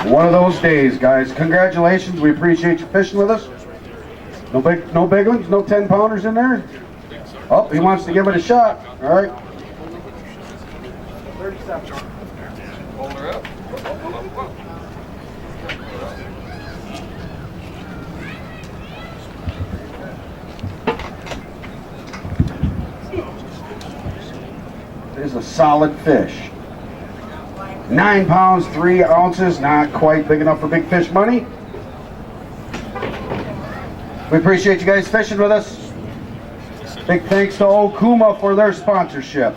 One of those days, guys. Congratulations. We appreciate you fishing with us. No big ones, no 10 pounders in there. Oh, he wants to give it a shot. All right. 37. Hold her up. Is a solid fish. 9 pounds, 3 ounces, not quite big enough for big fish money. We appreciate you guys fishing with us. Big thanks to Okuma for their sponsorship.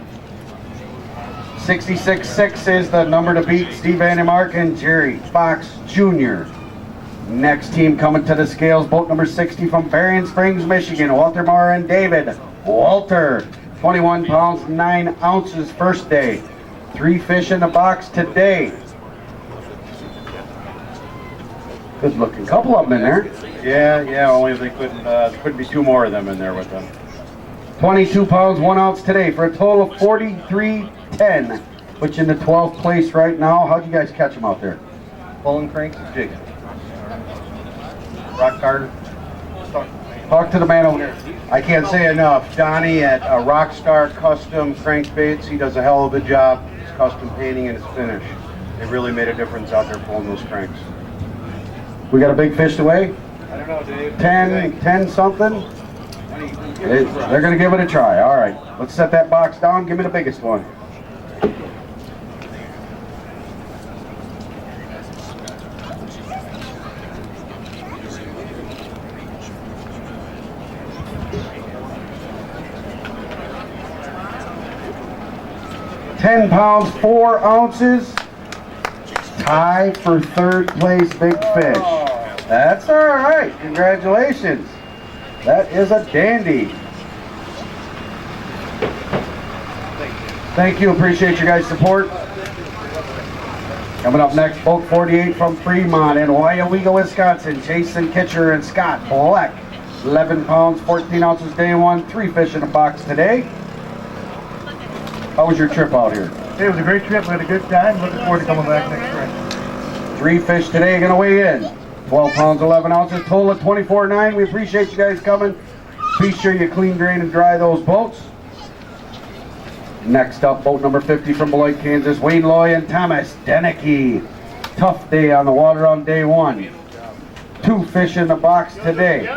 66-6 is the number to beat. Steve Vandemark and Jerry Fox Jr. Next team coming to the scales, boat number 60 from Berrien Springs, Michigan, Walter Marr and David Walter. 21 pounds, 9 ounces first day. 3 fish in the box today. Good looking couple of them in there. Yeah, only if they couldn't be 2 more of them in there with them. 22 pounds, 1 ounce today for a total of 43.10, which in the 12th place right now. How'd you guys catch them out there? Pulling cranks and jigging. Rock Carter. Talk to the man over there. I can't say enough. Donnie at Rockstar Custom Crankbaits, he does a hell of a job. His custom painting and his finish. It really made a difference out there pulling those cranks. We got a big fish to weigh? I don't know, Dave. 10 something? They're going to give it a try. All right, let's set that box down. Give me the biggest one. £10 4 ounces. Tie for 3rd place big fish. That's all right. Congratulations. That is a dandy. Thank you. Appreciate your guys' support. Coming up next, boat 48 from Fremont in Waiawega, Wisconsin. Jason Kitcher and Scott Black. 11 pounds, 14 ounces day one. 3 fish in the box today. How was your trip out here? It was a great trip. We had a good time. Looking forward to coming back next spring. 3 fish today going to weigh in. 12 pounds, 11 ounces, total of 24.9. We appreciate you guys coming. Be sure you clean, drain, and dry those boats. Next up, boat number 50 from Beloit, Kansas. Wayne Loy and Thomas Deneke. Tough day on the water on day one. 2 fish in the box today.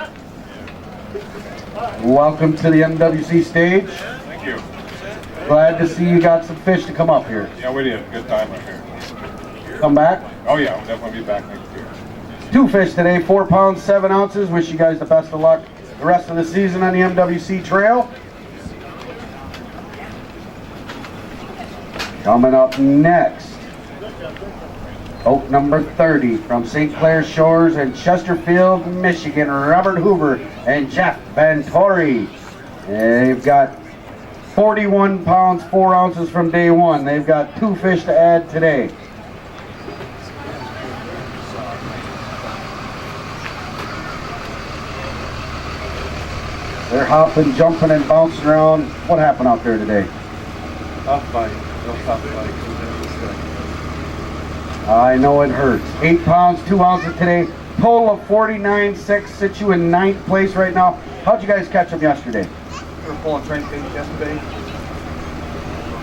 Welcome to the MWC stage. Thank you. Glad to see you got some fish to come up here. Yeah, we did. Good time up here. Come back? Oh yeah, we'll definitely be back next year. 2 fish today, 4 pounds, 7 ounces. Wish you guys the best of luck the rest of the season on the MWC Trail. Coming up next, boat number 30 from St. Clair Shores in Chesterfield, Michigan, Robert Hoover and Jeff Ventori. They've got 41 pounds, 4 ounces from day one. They've got 2 fish to add today. They're hopping, jumping, and bouncing around. What happened out there today? Tough fight. Real tough fight. I know it hurts. 8 pounds, 2 ounces today. Total of 49.6. Sits you in 9th place right now. How'd you guys catch them yesterday? We were pulling crankbaits yesterday.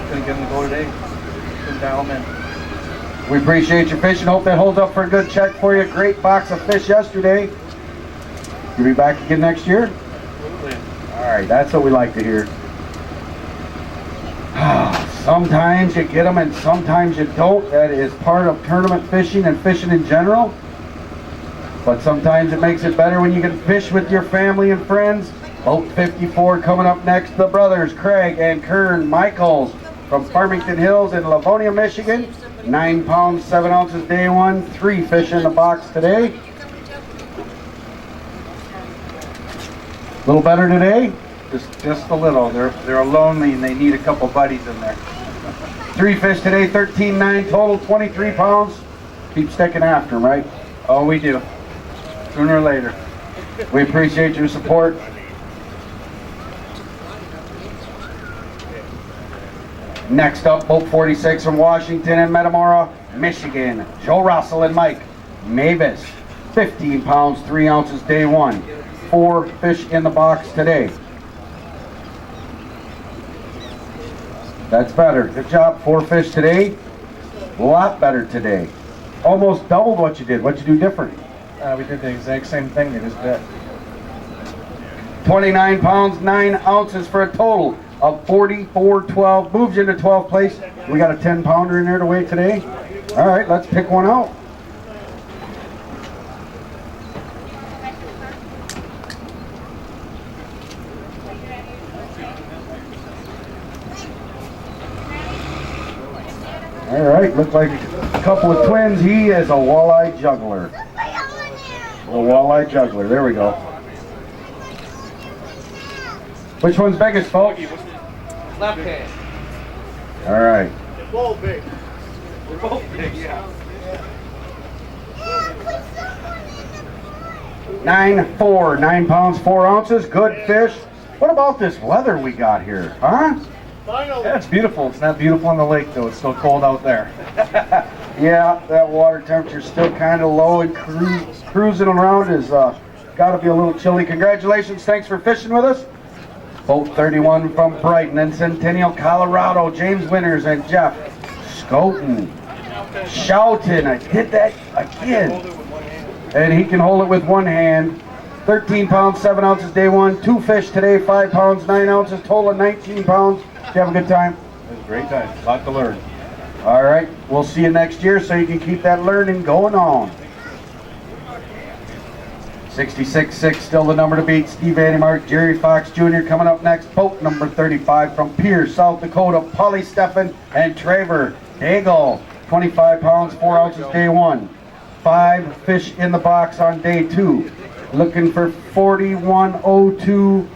Couldn't get them to go today. Couldn't dial them in. We appreciate your fishing. Hope that holds up for a good check for you. Great box of fish yesterday. You'll be back again next year? All right, that's what we like to hear. Sometimes you get them and sometimes you don't. That is part of tournament fishing and fishing in general. But sometimes it makes it better when you can fish with your family and friends. Boat 54 coming up next. The brothers Craig and Kern Michaels from Farmington Hills in Livonia, Michigan. 9 pounds, 7 ounces day one. 3 fish in the box today. A little better today? Just a little. They're lonely and they need a couple buddies in there. 3 fish today, 13.9 total, 23 pounds. Keep sticking after them, right? Oh, we do. Sooner or later. We appreciate your support. Next up, boat 46 from Washington and Metamora, Michigan. Joe Russell and Mike Mavis. 15 pounds, 3 ounces, day 1. 4 fish in the box today. That's better. Good job. 4 fish today. A lot better today. Almost doubled what you did. What'd you do different? We did the exact same thing they just did. 29 pounds, 9 ounces for a total of 44.12. Moves into 12th place. We got a 10 pounder in there to weigh today. All right, let's pick one out. All right, look like a couple of twins. He is a walleye juggler. A walleye juggler. There we go. Which one's biggest, folks? Left hand. All right. They're both big. They're both big, yeah. 9.4, 9 pounds, 4 ounces. Good fish. What about this weather we got here, huh? Yeah, it's beautiful. It's not beautiful on the lake though. It's still cold out there. Yeah, that water temperature's still kind of low, and cruising around is got to be a little chilly. Congratulations. Thanks for fishing with us. Boat 31 from Brighton and Centennial, Colorado. James Winters and Jeff Scoten. Shouting. I did that again. And he can hold it with one hand. 13 pounds, 7 ounces, day 1. 2 fish today, 5 pounds, 9 ounces, total of 19 pounds. Did you have a good time? It was a great time. A lot to learn. All right. We'll see you next year so you can keep that learning going on. 66.6, still the number to beat. Steve Andymark, Jerry Fox Jr. coming up next. Boat number 35 from Pierce, South Dakota. Polly Steffen and Traver Daigle. 25 pounds, 4 ounces, day 1. 5 fish in the box on day 2. Looking for 41.02.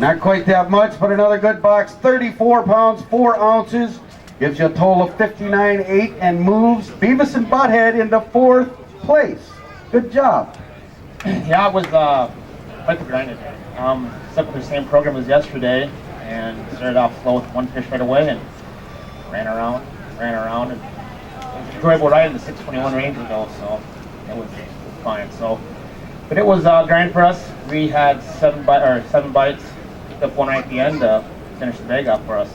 Not quite that much, but another good box. 34 pounds, 4 ounces. Gives you a total of 59.8 and moves Beavis and Butthead into 4th place. Good job. Yeah, it was quite the grind today. Set up the same program as yesterday, and started off slow with 1 fish right away, and ran around, and it was enjoyable ride in the 621 range ago, so it was fine. So, but it was grind for us. We had 7 bites, picked up 1 right at the end to finish the bag off for us.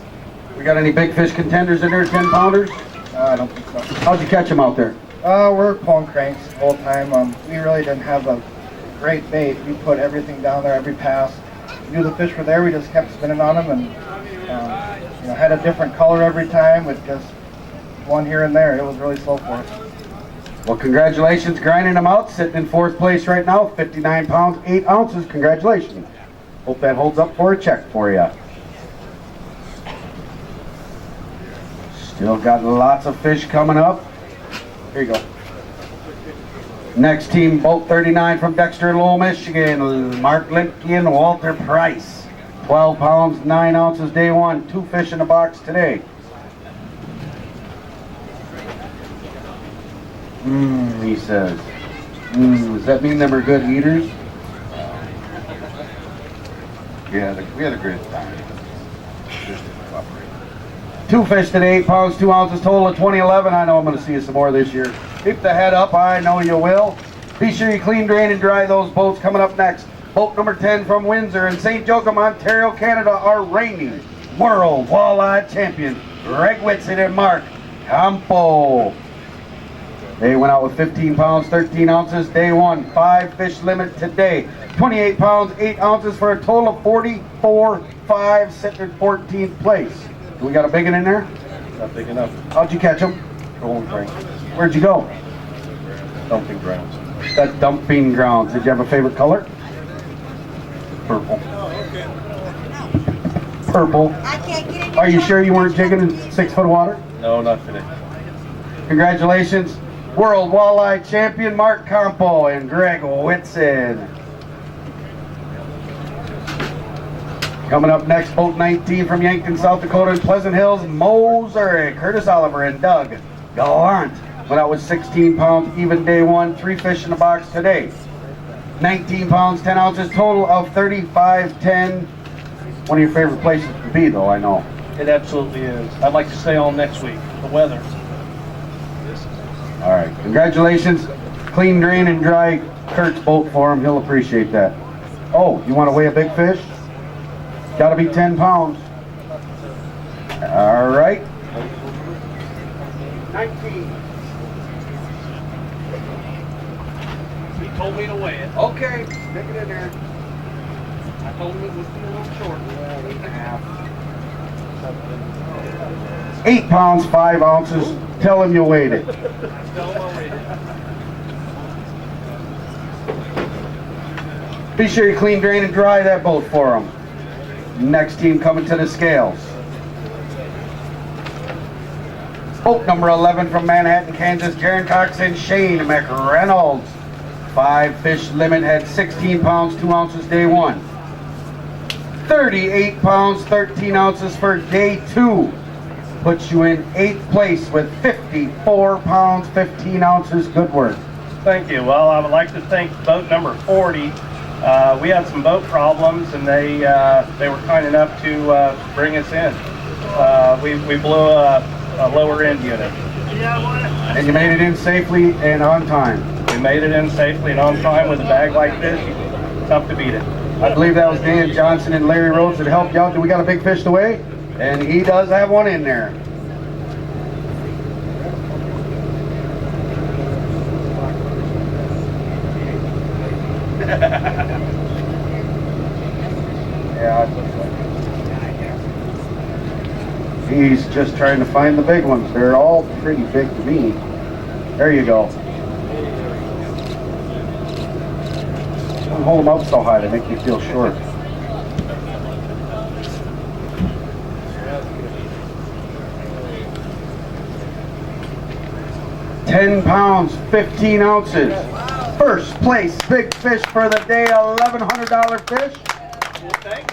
We got any big fish contenders in there, 10 pounders? I don't think so. How'd you catch them out there? We're pulling cranks the whole time. We really didn't have a great bait. We put everything down there every pass. We knew the fish were there. We just kept spinning on them, and had a different color every time with just one here and there. It was really slow for us. Well, congratulations, grinding them out, sitting in 4th place right now, 59 pounds, 8 ounces. Congratulations. Hope that holds up for a check for you. Still got lots of fish coming up. Here you go. Next team, boat 39 from Dexter, Lowell, Michigan. Mark Lipke and Walter Price. 12 pounds, 9 ounces, day 1. 2 fish in the box today. He says. Does that mean they were good eaters? Yeah, we had a great time. 2 fish today, 8 pounds, 2 ounces, total of 2011. I know I'm going to see you some more this year. Keep the head up, I know you will. Be sure you clean, drain, and dry those boats. Coming up next, boat number 10 from Windsor and St. Joachim, Ontario, Canada, our reigning world walleye champion, Greg Whitson and Mark Campo. They went out with 15 pounds, 13 ounces, day 1. 5 fish limit today. 28 pounds, 8 ounces for a total of 44.5, sitting in 14th place. We got a big one in there? Not big enough. How'd you catch them? Trolling crank. Where'd you go? Dumping grounds. That dumping grounds. Did you have a favorite color? Purple. Purple. Are you sure you weren't jigging in 6 foot water? No, not today. Congratulations, World Walleye Champion Mark Campo and Greg Whitson. Coming up next, boat 19 from Yankton, South Dakota, and Pleasant Hills, Missouri. Curtis Oliver and Doug Gallant went out with 16 pounds, even day one, 3 fish in the box today. 19 pounds, 10 ounces, total of 35.10. One of your favorite places to be, though, I know. It absolutely is. I'd like to stay on next week. The weather. All right, congratulations. Clean, drain, and dry Kurt's boat for him. He'll appreciate that. Oh, you want to weigh a big fish? Got to be 10 pounds. All right. 19. He told me to weigh it. Okay, stick it in there. I told him it would be a little short. 8 pounds, 5 ounces. Tell him you weighed it. Be sure you clean, drain, and dry that boat for him. Next team coming to the scales. Boat number 11 from Manhattan, Kansas, Jaron Cox and Shane McReynolds. 5 fish limit, had 16 pounds, 2 ounces day one. 38 pounds, 13 ounces for day 2. Puts you in 8th place with 54 pounds, 15 ounces. Good work. Thank you. Well, I would like to thank boat number 40. We had some boat problems, and they were kind enough to bring us in. We blew a lower end unit. And you made it in safely and on time. We made it in safely and on time with a bag like this. Tough to beat it. I believe that was Dan Johnson and Larry Rhodes that helped you out. Do we got a big fish to weigh? And he does have one in there. Yeah, it looks like it. He's just trying to find the big ones. They're all pretty big to me. There you go. Don't hold them up so high, they make me feel short. £10 pounds, 15 ounces. First place big fish for the day, $1,100 fish.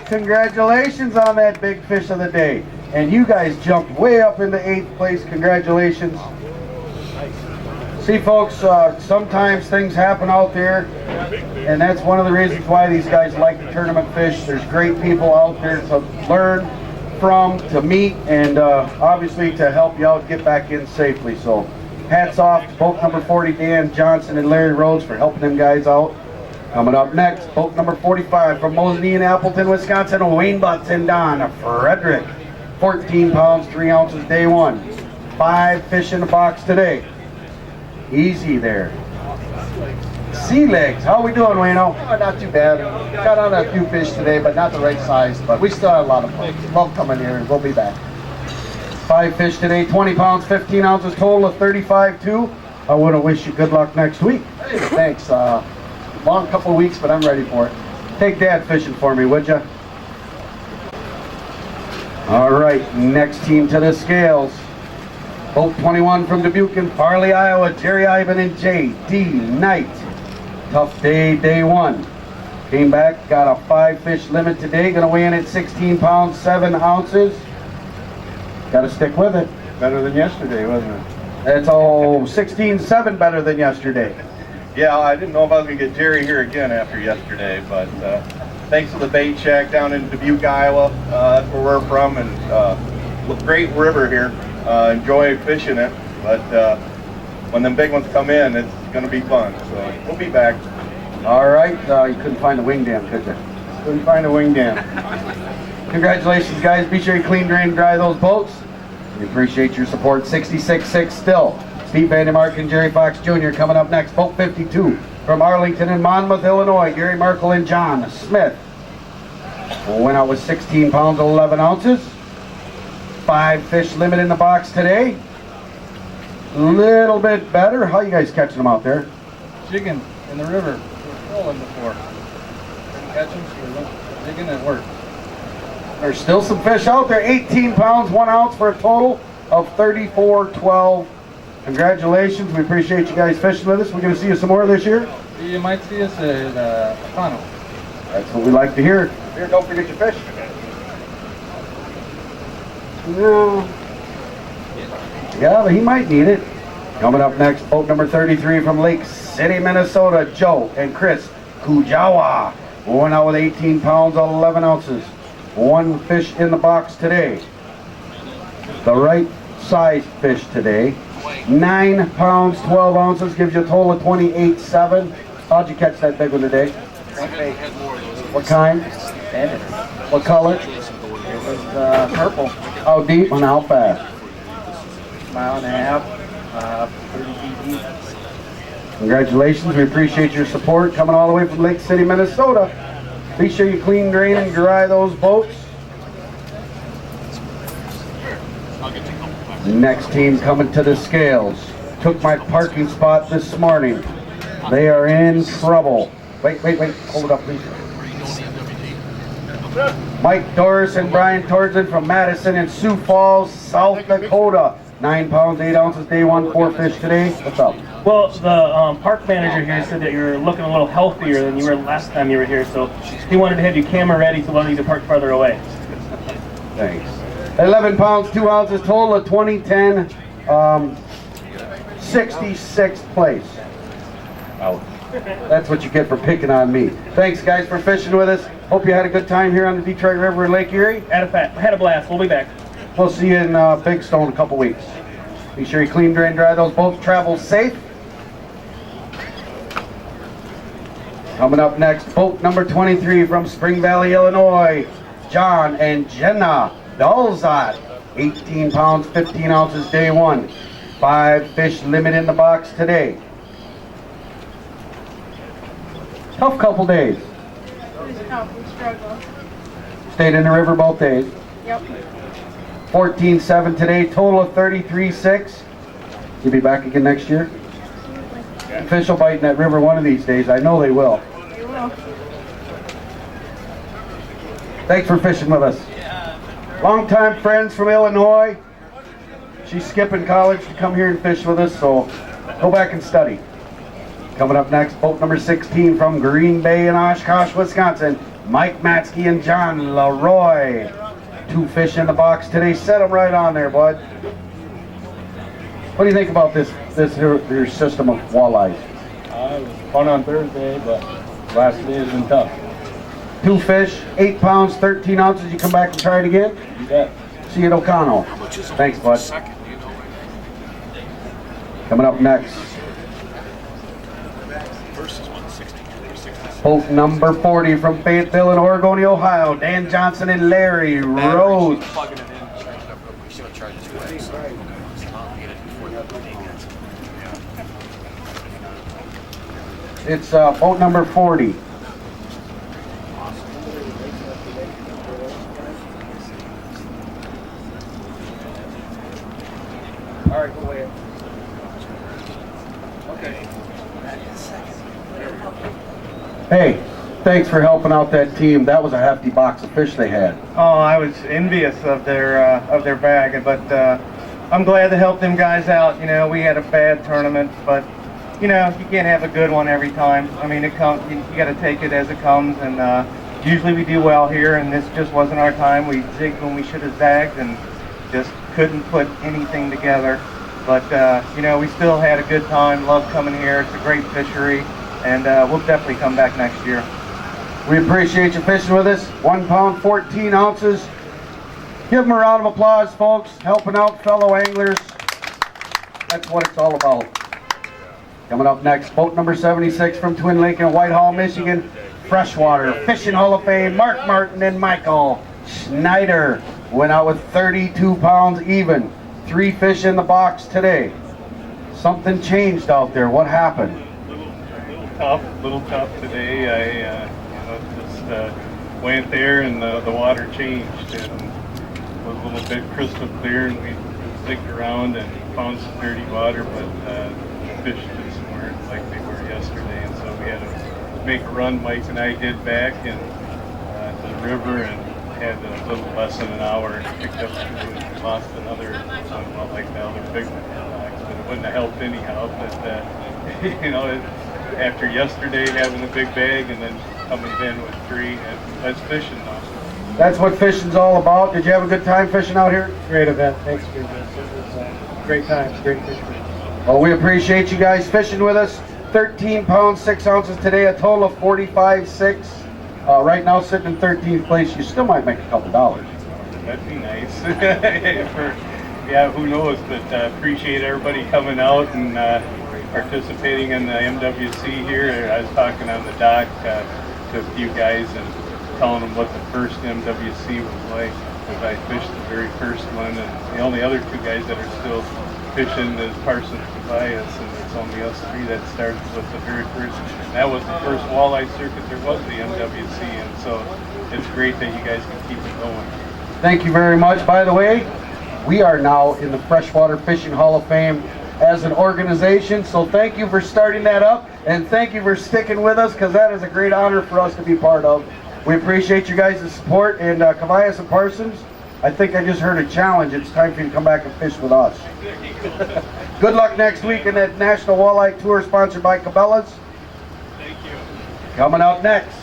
Congratulations on that big fish of the day. And you guys jumped way up into 8th place. Congratulations. See, folks, sometimes things happen out there, and that's one of the reasons why these guys like the tournament fish. There's great people out there to learn from, to meet, and obviously to help you out get back in safely. So hats off to boat number 40, Dan Johnson and Larry Rhodes, for helping them guys out. Coming up next, boat number 45 from Mosney and Appleton, Wisconsin, Wayne Butts and Don Frederick. 14 pounds, 3 ounces day one. 5 fish in the box today. Easy there. Sea legs, how we doing, Wayno? Oh, not too bad. Got on a few fish today, but not the right size. But we still have a lot of fun. Love coming here, and we'll be back. 5 fish today, 20 pounds, 15 ounces, total of 35.2. I want to wish you good luck next week. Hey, thanks. Long couple of weeks, but I'm ready for it. Take Dad fishing for me, would you? All right, next team to the scales. Boat 21 from Dubuque and Farley, Iowa, Jerry Ivan and J.D. Knight. Tough day, day one. Came back, got a 5 fish limit today, gonna weigh in at 16 pounds, 7 ounces. Gotta stick with it. Better than yesterday, wasn't it? That's all 16-7 better than yesterday. Yeah, I didn't know if I was going to get Jerry here again after yesterday, but thanks to the bait shack down in Dubuque, Iowa. That's where we're from, and great river here. Enjoy fishing it, but when them big ones come in, it's going to be fun. So we'll be back. All right, you couldn't find the wing dam, could you? Couldn't find a wing dam. Congratulations, guys. Be sure you clean, drain, and dry those boats. We appreciate your support. 66-6 still. Steve Vandermark and Jerry Fox Jr. coming up next. Boat 52 from Arlington and Monmouth, Illinois. Gary Merkel and John Smith. Went out with 16 pounds, 11 ounces. 5 fish limit in the box today. Little bit better. How you guys catching them out there? Jigging in the river. We're trolling before. Couldn't catch them, so we went jigging and it worked. There's still some fish out there. 18 pounds, 1 ounce for a total of 34.12. Congratulations. We appreciate you guys fishing with us. We're going to see you some more this year. You might see us at Fano. That's what we like to hear. Here, don't forget your fish. No. Yeah, but he might need it. Coming up next, boat number 33 from Lake City, Minnesota, Joe and Chris Kujawa. Going out with 18 pounds, 11 ounces. One fish in the box today. The right size fish today. 9 pounds, 12 ounces, gives you a total of 28.7. How'd you catch that big one today? What kind? What color? It was purple. How deep and how fast? Mile and a half, 30 feet deep. Congratulations, we appreciate your support coming all the way from Lake City, Minnesota. Be sure you clean, drain, and dry those boats. Next team coming to the scales. Took my parking spot this morning. They are in trouble. Wait, hold it up please. Mike Doris and Brian Torsen from Madison and Sioux Falls, South Dakota. 9 pounds, 8 ounces, day one, 4 fish today. What's up? Well, the park manager here said that you're looking a little healthier than you were last time you were here, so he wanted to have your camera ready, so wanted you to park farther away. Thanks. 11 pounds, 2 ounces, total of 2010, 66th place. Out. That's what you get for picking on me. Thanks, guys, for fishing with us. Hope you had a good time here on the Detroit River and Lake Erie. Had a blast. We'll be back. We'll see you in Big Stone in a couple weeks. Be sure you clean, drain, dry those boats. Travel safe. Coming up next, boat number 23 from Spring Valley, Illinois. John and Jenna Dalzot. 18 pounds, 15 ounces, day one. 5 fish limit in the box today. Tough couple days. It was tough. We struggled. Stayed in the river both days. Yep. 14.7 today, total of 33.6. You'll be back again next year? Fish will bite in that river one of these days. I know they will. They will. Thanks for fishing with us. Longtime friends from Illinois. She's skipping college to come here and fish with us, so go back and study. Coming up next, boat number 16 from Green Bay and Oshkosh, Wisconsin. Mike Matsky and John Leroy. 2 fish in the box today. Set them right on there, bud. What do you think about this your system of walleyes? It was fun on Thursday, but last day has been tough. 2 fish, 8 pounds, 13 ounces. You come back and try it again? You bet. See you at O'Connell. Thanks, bud. Coming up next, boat number 40 from Fayetteville and Oregon, Ohio. Dan Johnson and Larry Rhodes. It's boat number 40. All right, go ahead. Okay. Hey, thanks for helping out that team. That was a hefty box of fish they had. Oh, I was envious of their bag, but I'm glad to help them guys out. You know, we had a bad tournament, but you know, you can't have a good one every time. I mean, it comes. You got to take it as it comes, and usually we do well here, and this just wasn't our time. We zigged when we should have zagged, and just couldn't put anything together. But you know, we still had a good time. Love coming here. It's a great fishery, and we'll definitely come back next year. We appreciate you fishing with us. 1 pound, 14 ounces. Give them a round of applause, folks. Helping out fellow anglers. That's what it's all about. Coming up next, boat number 76 from Twin Lake in Whitehall, Michigan. Freshwater Fishing Hall of Fame, Mark Martin and Michael Schneider went out with 32 pounds even. 3 fish in the box today. Something changed out there. What happened? Little tough today. I just went there and the water changed and was a little bit crystal clear, and we zigged around and found some dirty water, but fish just weren't like they were yesterday, and so we had to make a run. Mike and I did back and to the river and had a little less than an hour and picked up 2 and lost another one, well, like the other big one, but it wouldn't have helped anyhow. But you know, after yesterday having a big bag and then coming in with 3, that's fishing though. That's what fishing's all about. Did you have a good time fishing out here? Great event. Thanks for this. It was a great time. Great fishing. Well, we appreciate you guys fishing with us. 13 pounds, 6 ounces today, a total of 45.6. Right now, sitting in 13th place, you still might make a couple dollars. That'd be nice. Yeah, who knows, but appreciate everybody coming out and participating in the MWC here. I was talking on the dock to a few guys and telling them what the first MWC was like, because I fished the very first one, and the only other two guys that are still fishing is Parsons and Tobias, and it's only us three that started with the very first. That was the first walleye circuit there was, the MWC, and so it's great that you guys can keep it going. Thank you very much. By the way, we are now in the Freshwater Fishing Hall of Fame as an organization, so thank you for starting that up, and thank you for sticking with us, because that is a great honor for us to be part of. We appreciate you guys' support, and Tobias and Parsons, I think I just heard a challenge. It's time for you to come back and fish with us. Good luck next week in that National Walleye Tour sponsored by Cabela's. Thank you. Coming up next.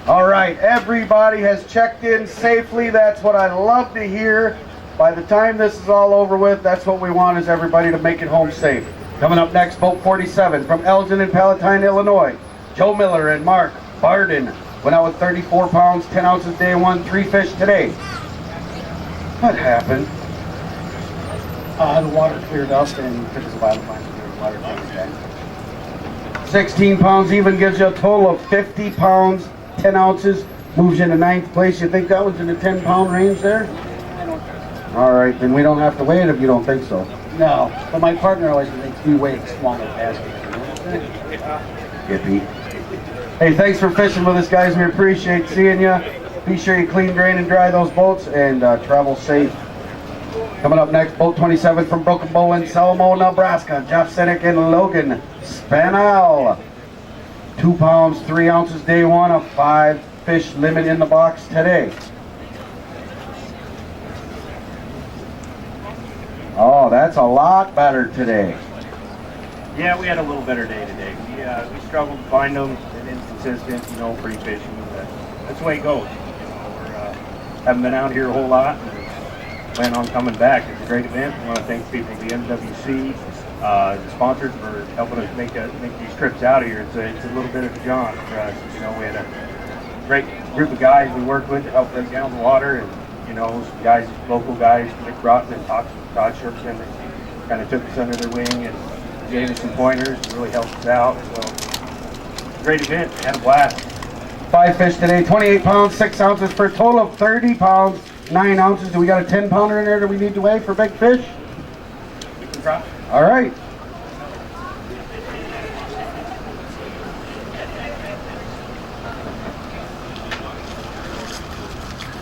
All right, everybody has checked in safely. That's what I love to hear. By the time this is all over with, that's what we want, is everybody to make it home safe. Coming up next, boat 47 from Elgin and Palatine, Illinois. Joe Miller and Mark Barden went out with 34 pounds, 10 ounces day one, 3 fish today. What happened? The water cleared up and took us a while to find the water came back. 16 pounds even gives you a total of 50 pounds, 10 ounces. Moves you into 9th place. You think that was in the 10-pound range there? All right, then we don't have to weigh it if you don't think so. No, but my partner always makes me weigh smaller baskets. Yippee. Hey, thanks for fishing with us, guys. We appreciate seeing you. Be sure you clean, drain, and dry those boats, and travel safe. Coming up next, boat 27 from Broken Bow in Selmo, Nebraska. Jeff Sinek and Logan Spanal. 2 pounds, 3 ounces day one, a 5 fish limit in the box today. Oh, that's a lot better today. Yeah, we had a little better day today. We struggled to find them. They're inconsistent, free fishing. That's the way it goes. We haven't been out here a whole lot. And plan on coming back. It's a great event. I want to thank people at the MWC, the sponsors, for helping us make these trips out here. It's a little bit of a jaunt for us. We had a great group of guys we worked with to help break down the water, and guys, local guys, Nick Broughton and Todd Shirkson, kind of took us under their wing and gave us some pointers and really helped us out. So, great event. Had a blast. 5 fish today, 28 pounds, 6 ounces for a total of 30 pounds, 9 ounces. Do we got a 10-pounder in there that we need to weigh for big fish? We can try. All right.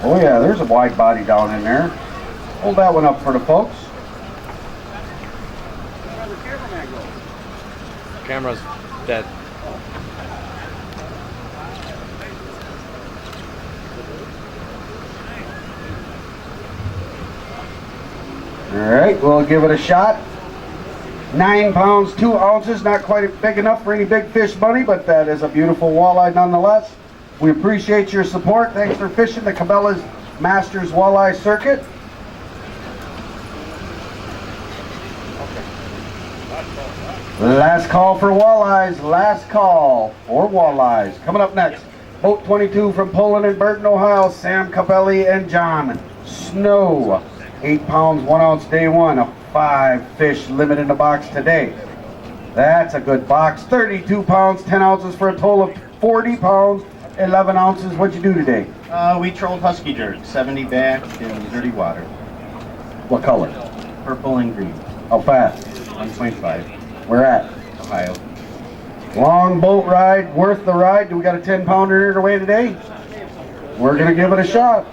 Oh yeah, there's a wide body down in there. Hold that one up for the folks. Where'd the cameraman go? Camera's dead. All right, we'll give it a shot. 9 pounds, 2 ounces, not quite big enough for any big fish money, but that is a beautiful walleye nonetheless. We appreciate your support. Thanks for fishing the Cabela's Masters Walleye Circuit. Last call for walleyes. Last call for walleyes. Coming up next, boat 22 from Poland and Burton, Ohio. Sam Cabelli and John Snow. 8 pounds, 1 ounce day one. A 5 fish limit in the box today. That's a good box. 32 pounds, 10 ounces for a total of 40 pounds, 11 ounces. What'd you do today? We trolled husky jerk, 70 back in dirty water. What color? Purple and green. How fast? 1.5. Where at? Ohio. Long boat ride, worth the ride. Do we got a 10-pounder here to weigh today? We're going to give it a shot.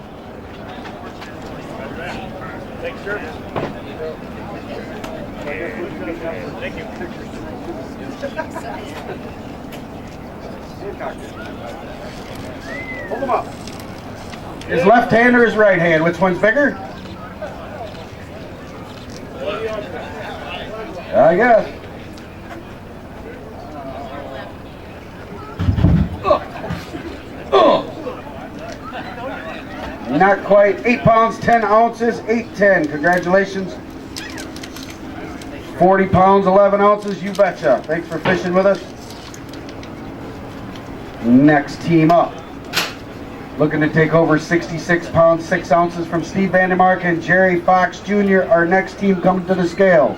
Thanks, sir. Thank you. Hold them up. His left hand or his right hand? Which one's bigger? I guess. Not quite. 8 pounds, 10 ounces, 810. Congratulations. 40 pounds, 11 ounces, you betcha. Thanks for fishing with us. Next team up. Looking to take over 66 pounds, 6 ounces from Steve Vandermark and Jerry Fox Jr. Our next team coming to the scales.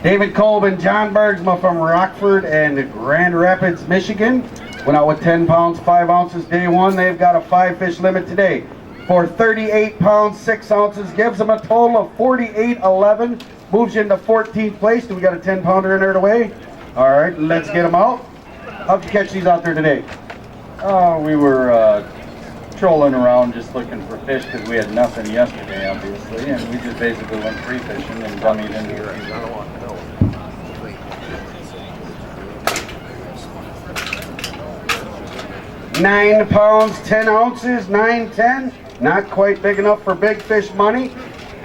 David Kolb and John Bergsma from Rockford and Grand Rapids, Michigan. Went out with 10 pounds, 5 ounces day one. They've got a 5-fish limit today for 38 pounds, 6 ounces. Gives them a total of 48.11. Moves you into 14th place. Do we got a 10-pounder in there to weigh? All right, let's get them out. How'd you catch these out there today? We were trolling around just looking for fish because we had nothing yesterday, obviously, and we just basically went free fishing and dummied into it. 9 pounds, 10 ounces, 910. Not quite big enough for big fish money.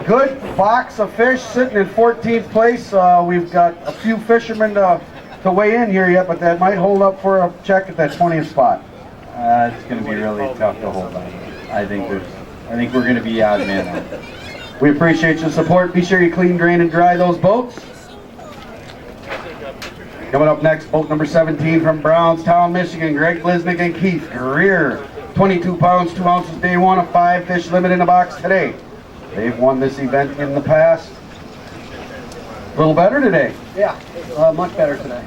Good box of fish sitting in 14th place. We've got a few fishermen to weigh in here yet, but that might hold up for a check at that 20th spot. It's going to be really tough to hold on. I think we're going to be odd man out. We appreciate your support. Be sure you clean, drain, and dry those boats. Coming up next, boat number 17 from Brownstown, Michigan, Greg Bliznick and Keith Greer. 22 pounds, 2 ounces day one, a 5-fish limit in the box today. They've won this event in the past. A little better today. Yeah, much better today.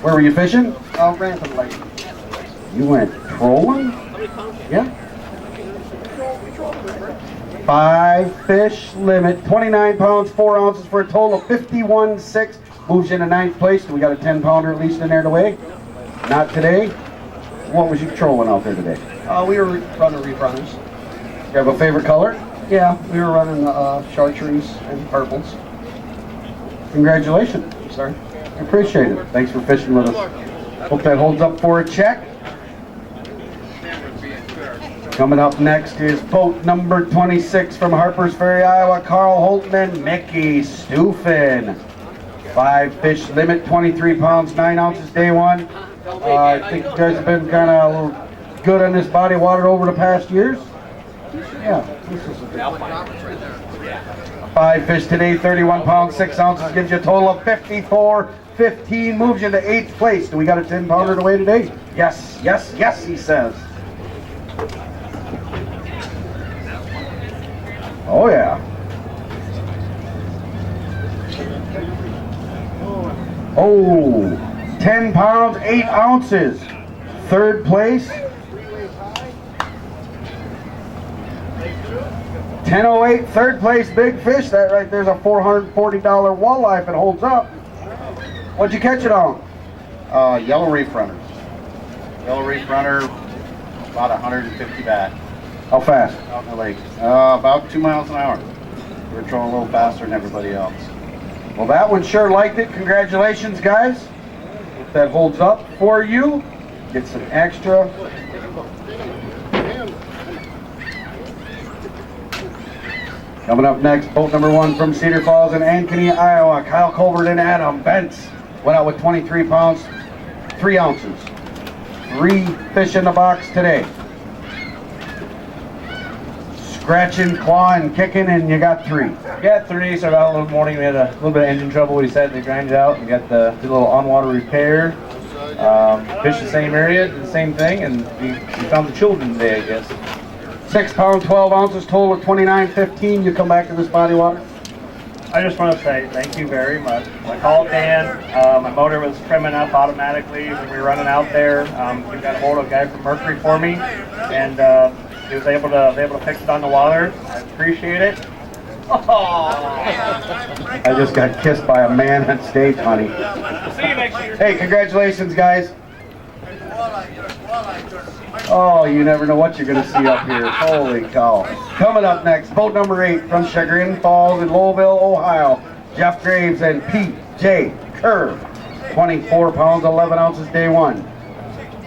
Where were you fishing? Rantham Lake. You went trolling? Yeah. 5-fish limit, 29 pounds, 4 ounces for a total of 51.6. Moves you into 9th place. Do we got a 10-pounder at least in there to weigh? Not today. What was you trolling out there today? We were running reef runners. You have a favorite color? Yeah, we were running chartreuse and purples. Congratulations. Sorry. I appreciate it. Thanks for fishing with us. Hope that holds up for a check. Coming up next is boat number 26 from Harpers Ferry, Iowa, Carl Holton and Mickey Stufin. 5-fish limit, 23 pounds, 9 ounces day one. I think you guys have been kind of a little good on this body of water over the past years. Yeah, this is a 5-fish today, 31 pounds, 6 ounces, gives you a total of 54.15, moves you to 8th place. Do we got a 10-pounder to weigh today? Yes, yes, yes, he says. Oh, yeah. Oh, 10 pounds, 8 ounces. 3rd place. 10.08, 3rd place, big fish. That right there's a $440 walleye if it holds up. What'd you catch it on? Yellow reef runners. Yellow reef runner, about 150 back. How fast? Out in the lake. About 2 miles an hour. We were trolling a little faster than everybody else. Well, that one sure liked it. Congratulations, guys. If that holds up for you, get some extra. Coming up next, boat number 1 from Cedar Falls in Ankeny, Iowa. Kyle Colbert and Adam Bentz went out with 23 pounds, 3 ounces. 3 fish in the box today. Scratching, clawing, kicking, and you got 3. Got 3, so about a little morning we had a little bit of engine trouble. We decided to grind it out. We got the little on-water repair. Fished the same area, did the same thing, and we found the children today, I guess. 6 pounds, 12 ounces, total of 29.15. You come back to this body of water. I just want to say thank you very much. I called Dan. My motor was trimming up automatically when we were running out there. We got a hold of a guy from Mercury for me, and he was able to fix it on the water. I appreciate it. I just got kissed by a man on stage, honey. See you next year. Hey, congratulations, guys. Oh, you never know what you're going to see up here. Holy cow. Coming up next, boat number 8 from Chagrin Falls in Lowville, Ohio. Jeff Graves and Pete J. Kerr. 24 pounds, 11 ounces day 1.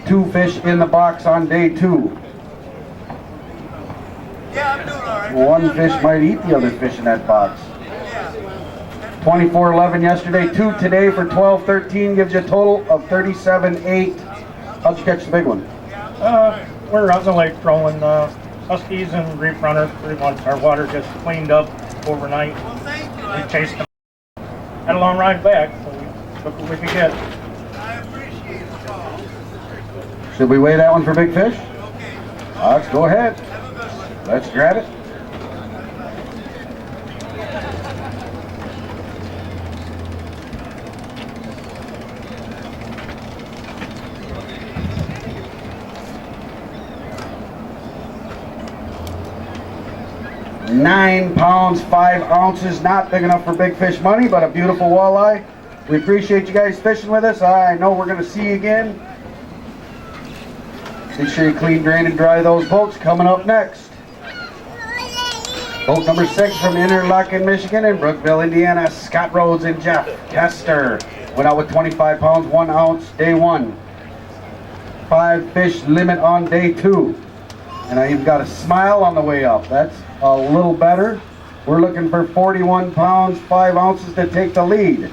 2 fish in the box on day 2. One fish might eat the other fish in that box. 24.11 yesterday, 2 today for 12.13, gives you a total of 37.8. How'd you catch the big one? we're out in the lake trolling huskies and reef runners. Pretty much our water just cleaned up overnight. We chased them. Had a long ride back, so we took what we could get. Should we weigh that one for big fish? Let's go ahead. Let's grab it. £9, 5 ounces, not big enough for big fish money, but a beautiful walleye. We appreciate you guys fishing with us. I know we're going to see you again. Make sure you clean, drain, and dry those boats. Coming up next, boat number 6 from Interlochen, Michigan, and Brookville, Indiana. Scott Rhodes and Jeff Kester went out with 25 pounds, 1 ounce, day 1. 5 fish limit on day 2. And I even got a smile on the way up. That's a little better. We're looking for 41 pounds, 5 ounces to take the lead.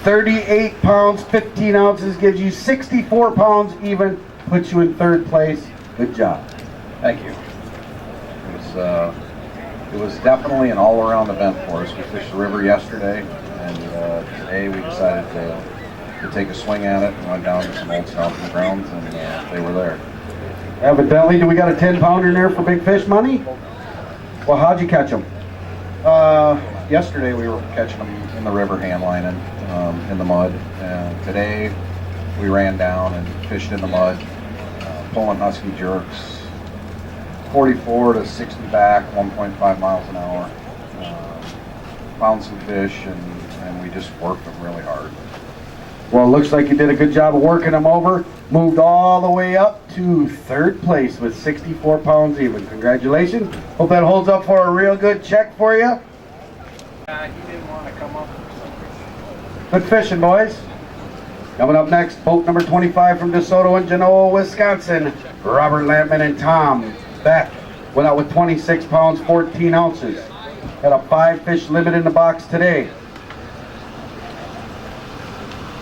38 pounds, 15 ounces gives you 64 pounds even, puts you in 3rd place. Good job. Thank you. It was definitely an all-around event for us. We fished the river yesterday, and today we decided to take a swing at it and went down to some old stomping grounds, and they were there. Evidently, do we got a 10-pounder in there for big fish money? Well, how'd you catch them? Yesterday we were catching them in the river hand lining in the mud, and today we ran down and fished in the mud, pulling husky jerks, 44 to 60 back, 1.5 miles an hour. Found some fish, and we just worked them really hard. Well, it looks like you did a good job of working them over. Moved all the way up to 3rd place with 64 pounds even. Congratulations. Hope that holds up for a real good check for you. He didn't want to come up for some reason. Good fishing, boys. Coming up next, boat number 25 from DeSoto and Genoa, Wisconsin. Robert Lampman and Tom Beck went out with 26 pounds, 14 ounces. Had a 5 fish limit in the box today.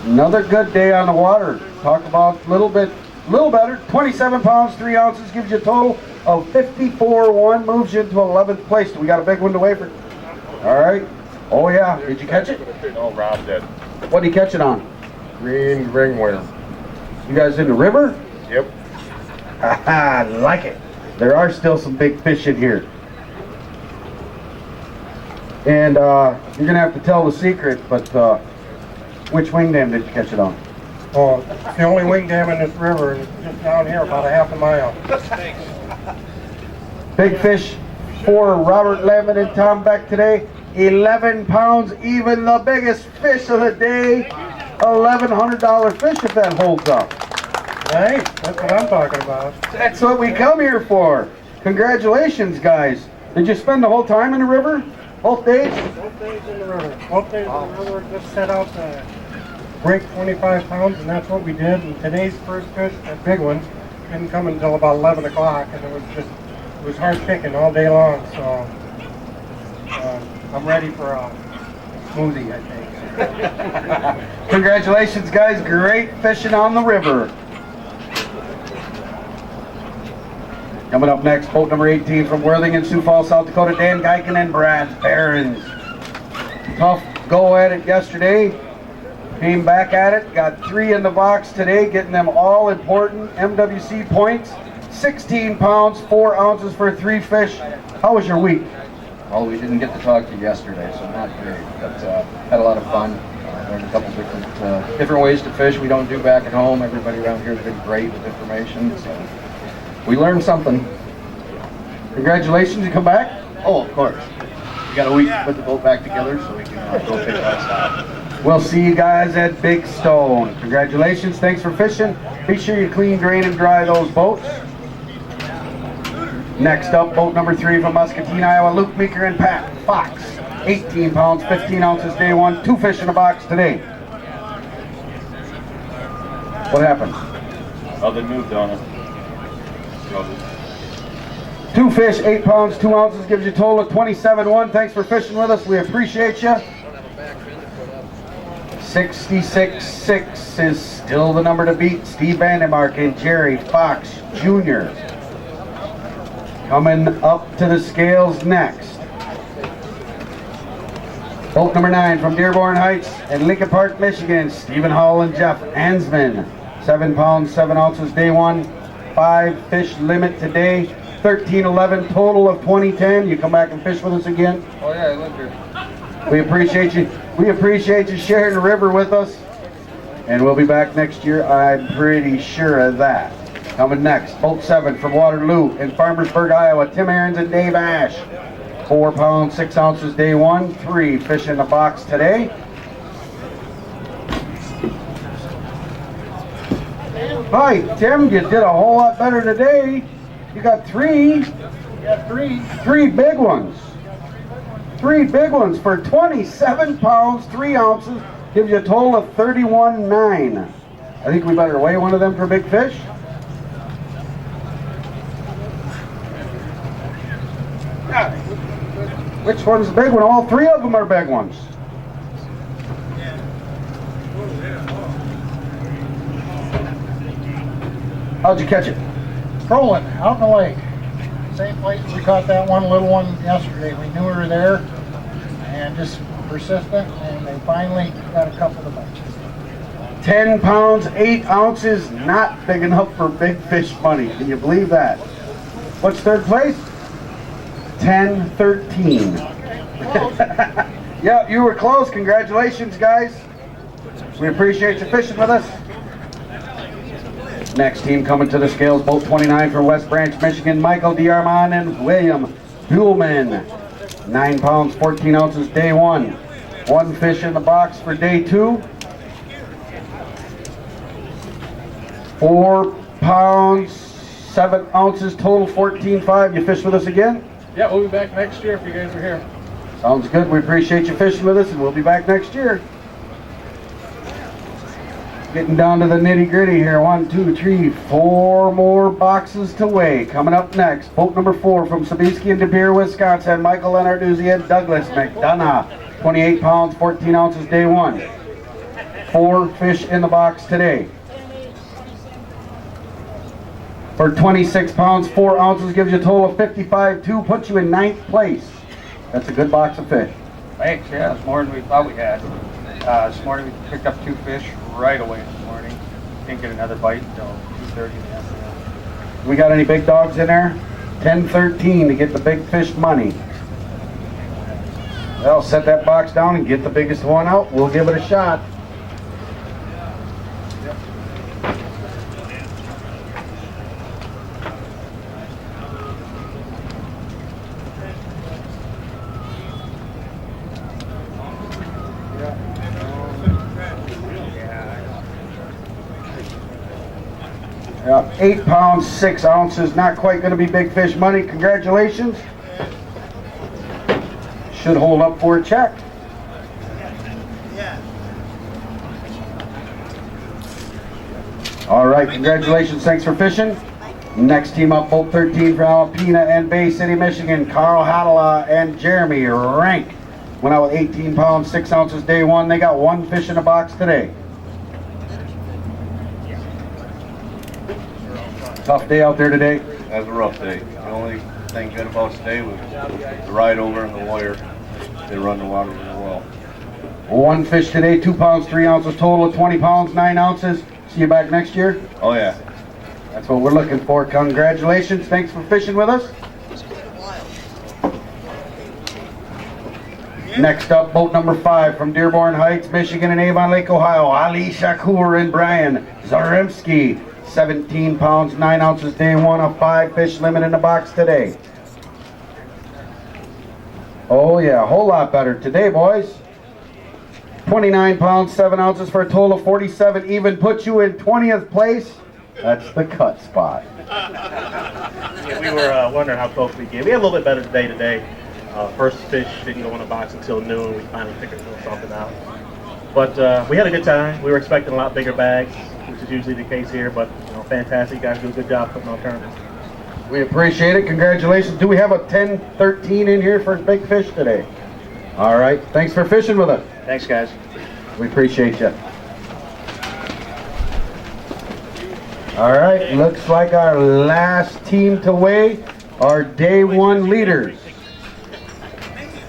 Another good day on the water. Talk about a little better. 27 pounds, 3 ounces gives you a total of 54.1. Moves you into 11th place. Do we got a big one to weigh for? All right. Oh yeah. Did you catch it? No, Rob did. What did you catch it on? Green ringware. You guys in the river? Yep. I like it. There are still some big fish in here. And you're gonna have to tell the secret, but which wing dam did you catch it on? Oh, it's the only wing dam in this river, and it's just down here about a half a mile. Big fish for Robert Lampman and Tom Beck today. 11 pounds, even the biggest fish of the day. $1,100 fish if that holds up. Nice, that's what I'm talking about. That's what we come here for. Congratulations, guys. Did you spend the whole time in the river? Both days? Both days in the river. Both days in the river, just set out to break 25 pounds, and that's what we did. And today's first fish, that big one, didn't come until about 11 o'clock, and it was hard picking all day long, so I'm ready for a smoothie, I think. Congratulations, guys. Great fishing on the river. Coming up next, boat number 18 from Worthing, Sioux Falls, South Dakota, Dan Geiken and Brad Behrens. Tough go at it yesterday. Came back at it, got 3 in the box today, getting them all important MWC points. 16 pounds, 4 ounces for 3 fish. How was your week? Well, we didn't get to talk to you yesterday, so not great, but had a lot of fun. Learned a couple different ways to fish we don't do back at home. Everybody around here has been great with information, so we learned something. Congratulations, you come back? Oh, of course. We got a week to put the boat back together so we can go fish outside. We'll see you guys at Big Stone. Congratulations, thanks for fishing. Be sure you clean, drain, and dry those boats. Next up, boat number 3 from Muscatine, Iowa, Luke Meeker and Pat Fox. 18 pounds, 15 ounces, day 1. 2 fish in the box today. What happened? Oh, they moved on it. 2 fish, 8 pounds, 2 ounces, gives you a total of 27.1. Thanks for fishing with us. We appreciate you. 66.6 is Still the number to beat, Steve Vandermark and Jerry Fox Jr. Coming up to the scales next. Boat number 9 from Dearborn Heights and Lincoln Park, Michigan, Stephen Hall and Jeff Ansman. 7 pounds, 7 ounces, day 1. 5 fish limit today. 13-11 total of 2010. You come back and fish with us again. Oh yeah, I live here. We appreciate you. We appreciate you sharing the river with us. And we'll be back next year. I'm pretty sure of that. Coming next, boat 7 from Waterloo in Farmersburg, Iowa. Tim Aarons and Dave Ash. 4 pounds, 6 ounces, day 1. 3 fish in the box today. Hi, Tim, you did a whole lot better today. You got 3. You got 3. 3 big ones. 3 big ones for 27 pounds, 3 ounces. Gives you a total of 31.9. I think we better weigh one of them for big fish. Which one's the big one? All 3 of them are big ones. How'd you catch it? Trolling out in the lake. Same place we caught that one little one yesterday. We knew we were there and just persistent, and they finally got a couple of bites. 10 pounds, 8 ounces, not big enough for big fish money. Can you believe that? What's third place? 10-13. Yeah, you were close. Congratulations, guys. We appreciate you fishing with us. Next team coming to the scales, boat 29 from West Branch, Michigan, Michael DiArmand and William Buellman. 9 pounds, 14 ounces, day 1. 1 fish in the box for day 2. 4 pounds, 7 ounces, total 14.5. You fish with us again? Yeah, we'll be back next year if you guys are here. Sounds good. We appreciate you fishing with us, and we'll be back next year. Getting down to the nitty gritty here. 1, 2, 3, 4 more boxes to weigh. Coming up next, boat number 4 from Sobieski and De Pere, Wisconsin, Michael Lenarduzzi and Douglas McDonough. 28 pounds, 14 ounces, day 1. 4 fish in the box today. For 26 pounds, 4 ounces, gives you a total of 55.2, puts you in 9th place. That's a good box of fish. Thanks, yeah, it's more than we thought we had. This morning we picked up 2 fish right away this morning. Didn't get another bite until 2:30 in the afternoon. We got any big dogs in there? 10-13 to get the big fish money. Well, set that box down and get the biggest one out. We'll give it a shot. Yeah, 8 pounds, 6 ounces, not quite going to be big fish money. Congratulations. Should hold up for a check. All right, congratulations. Thanks for fishing. Next team up, boat 13 from Alpena and Bay City, Michigan. Carl Hadala and Jeremy Rank went out with 18 pounds, 6 ounces, day 1. They got 1 fish in the box today. Tough day out there today. That was a rough day. The only thing good about today was the ride over and the wire. They run the water really well. 1 fish today, 2 pounds, 3 ounces, total of 20 pounds, 9 ounces. See you back next year? Oh yeah. That's what we're looking for. Congratulations. Thanks for fishing with us. Next up, boat number 5 from Dearborn Heights, Michigan and Avon Lake, Ohio. Ali Shakur and Brian Zaremski. 17 pounds, 9 ounces, day 1, a 5 fish limit in the box today. Oh yeah, a whole lot better today, boys. 29 pounds, 7 ounces for a total of 47, even puts you in 20th place. That's the cut spot. Yeah, we were wondering how close we get. We had a little bit better today. First fish didn't go in the box until noon. We finally figured something out. But we had a good time. We were expecting a lot bigger bags, which is usually the case here, but fantastic. You guys do a good job putting on tournaments. We appreciate it. Congratulations. Do we have a 10-13 in here for big fish today? All right. Thanks for fishing with us. Thanks, guys. We appreciate you. All right, looks like our last team to weigh are day one leaders.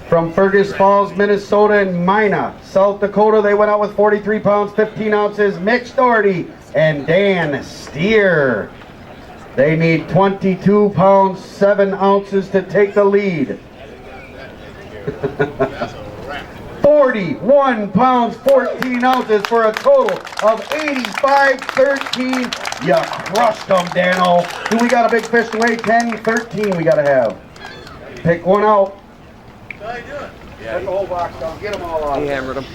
From Fergus Falls, Minnesota and Mina, South Dakota, they went out with 43 pounds, 15 ounces, Mitch Doherty and Dan Steer. They need 22 pounds, 7 ounces to take the lead. 41 pounds, 14 ounces for a total of 85-13. You crushed them, Dano. Do we got a big fish to weigh? 10, 13 we got to have. Pick one out. Yeah. Put the whole box down. Get them all out. He hammered him.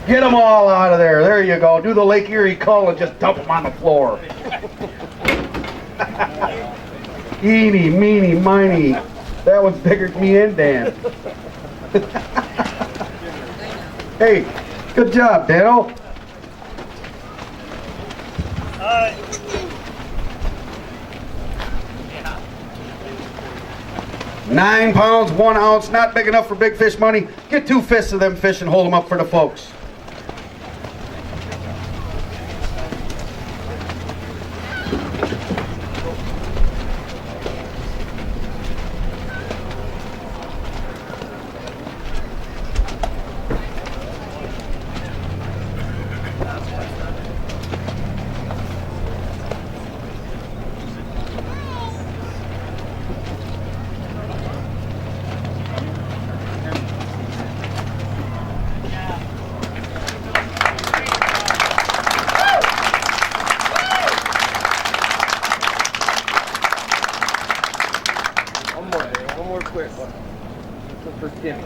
Get them all out of there. There you go. Do the Lake Erie cull and just dump them on the floor. Eeny, meeny, miny. That one's bigger than me and Dan. Hey, good job, Dano. 9 pounds, 1 ounce, not big enough for big fish money. Get 2 fists of them fish and hold them up for the folks. One more quick one. For Timmy.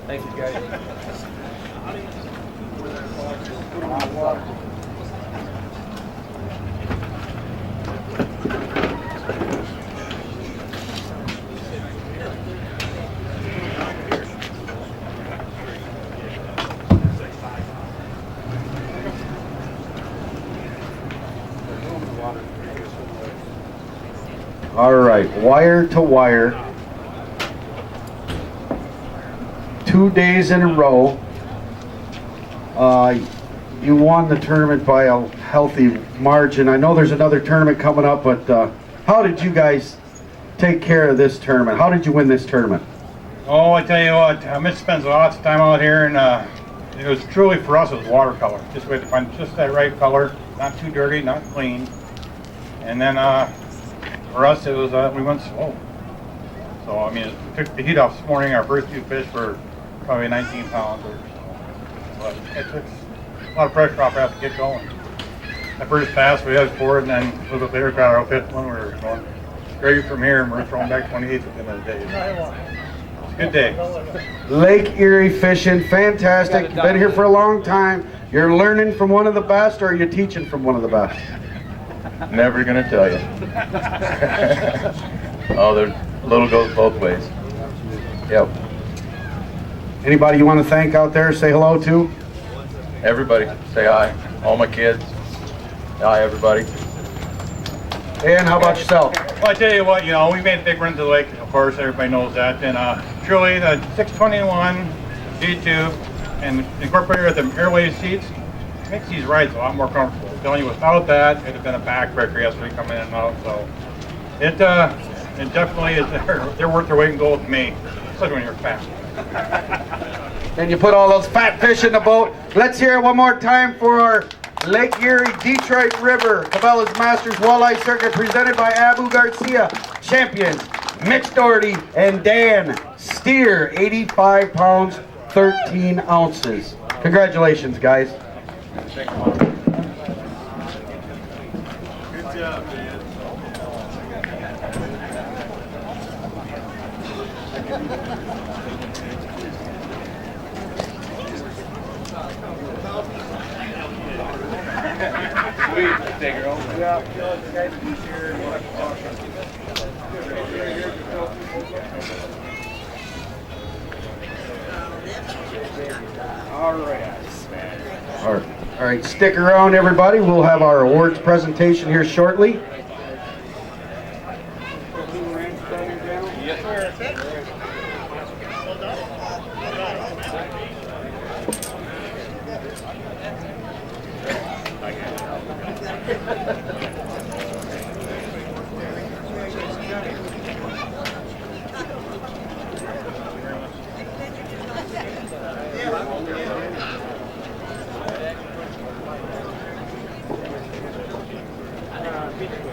Thank you, guys. All right, wire to wire. 2 days in a row. You won the tournament by a healthy margin. I know there's another tournament coming up, but how did you guys take care of this tournament? How did you win this tournament? Oh, I tell you what, Mitch spends lots of time out here, and it was truly, for us, it was watercolor. Just we had to find just that right color, not too dirty, not clean. And then for us, it was we went slow. So I mean, it took the heat off this morning. Our first 2 fish were probably 19 pounds or so. But it took a lot of pressure off after to get going. The first pass we had forward, and then a little bit later got our fifth one. We were going straight from here, and we're throwing back 28th at the end of the day. It's a good day. Lake Erie fishing, fantastic. You've been here for a long time. You're learning from one of the best, or are you teaching from one of the best? Never gonna tell you. Oh, the little goes both ways. Yep. Anybody you want to thank out there? Say hello to? Everybody, say hi. All my kids. Hi, everybody. And how about yourself? Well, I tell you what, we made a big run to the lake, of course, everybody knows that. And truly, the 621 G2 and incorporated with the airway seats makes these rides a lot more comfortable. I'm telling you, without that, it'd have been a backbreaker yesterday coming in and out. So it definitely is. They're worth their weight in gold to me, especially when you're fat. And you put all those fat fish in the boat. Let's hear it one more time for our Lake Erie Detroit River Cabela's Masters Walleye Circuit, presented by Abu Garcia. Champions Mitch Doherty and Dan Steer, 85 pounds, 13 ounces. Congratulations, guys. Good job, man. Sweet, take her home. All right, stick around, everybody. We'll have our awards presentation here shortly. Beach.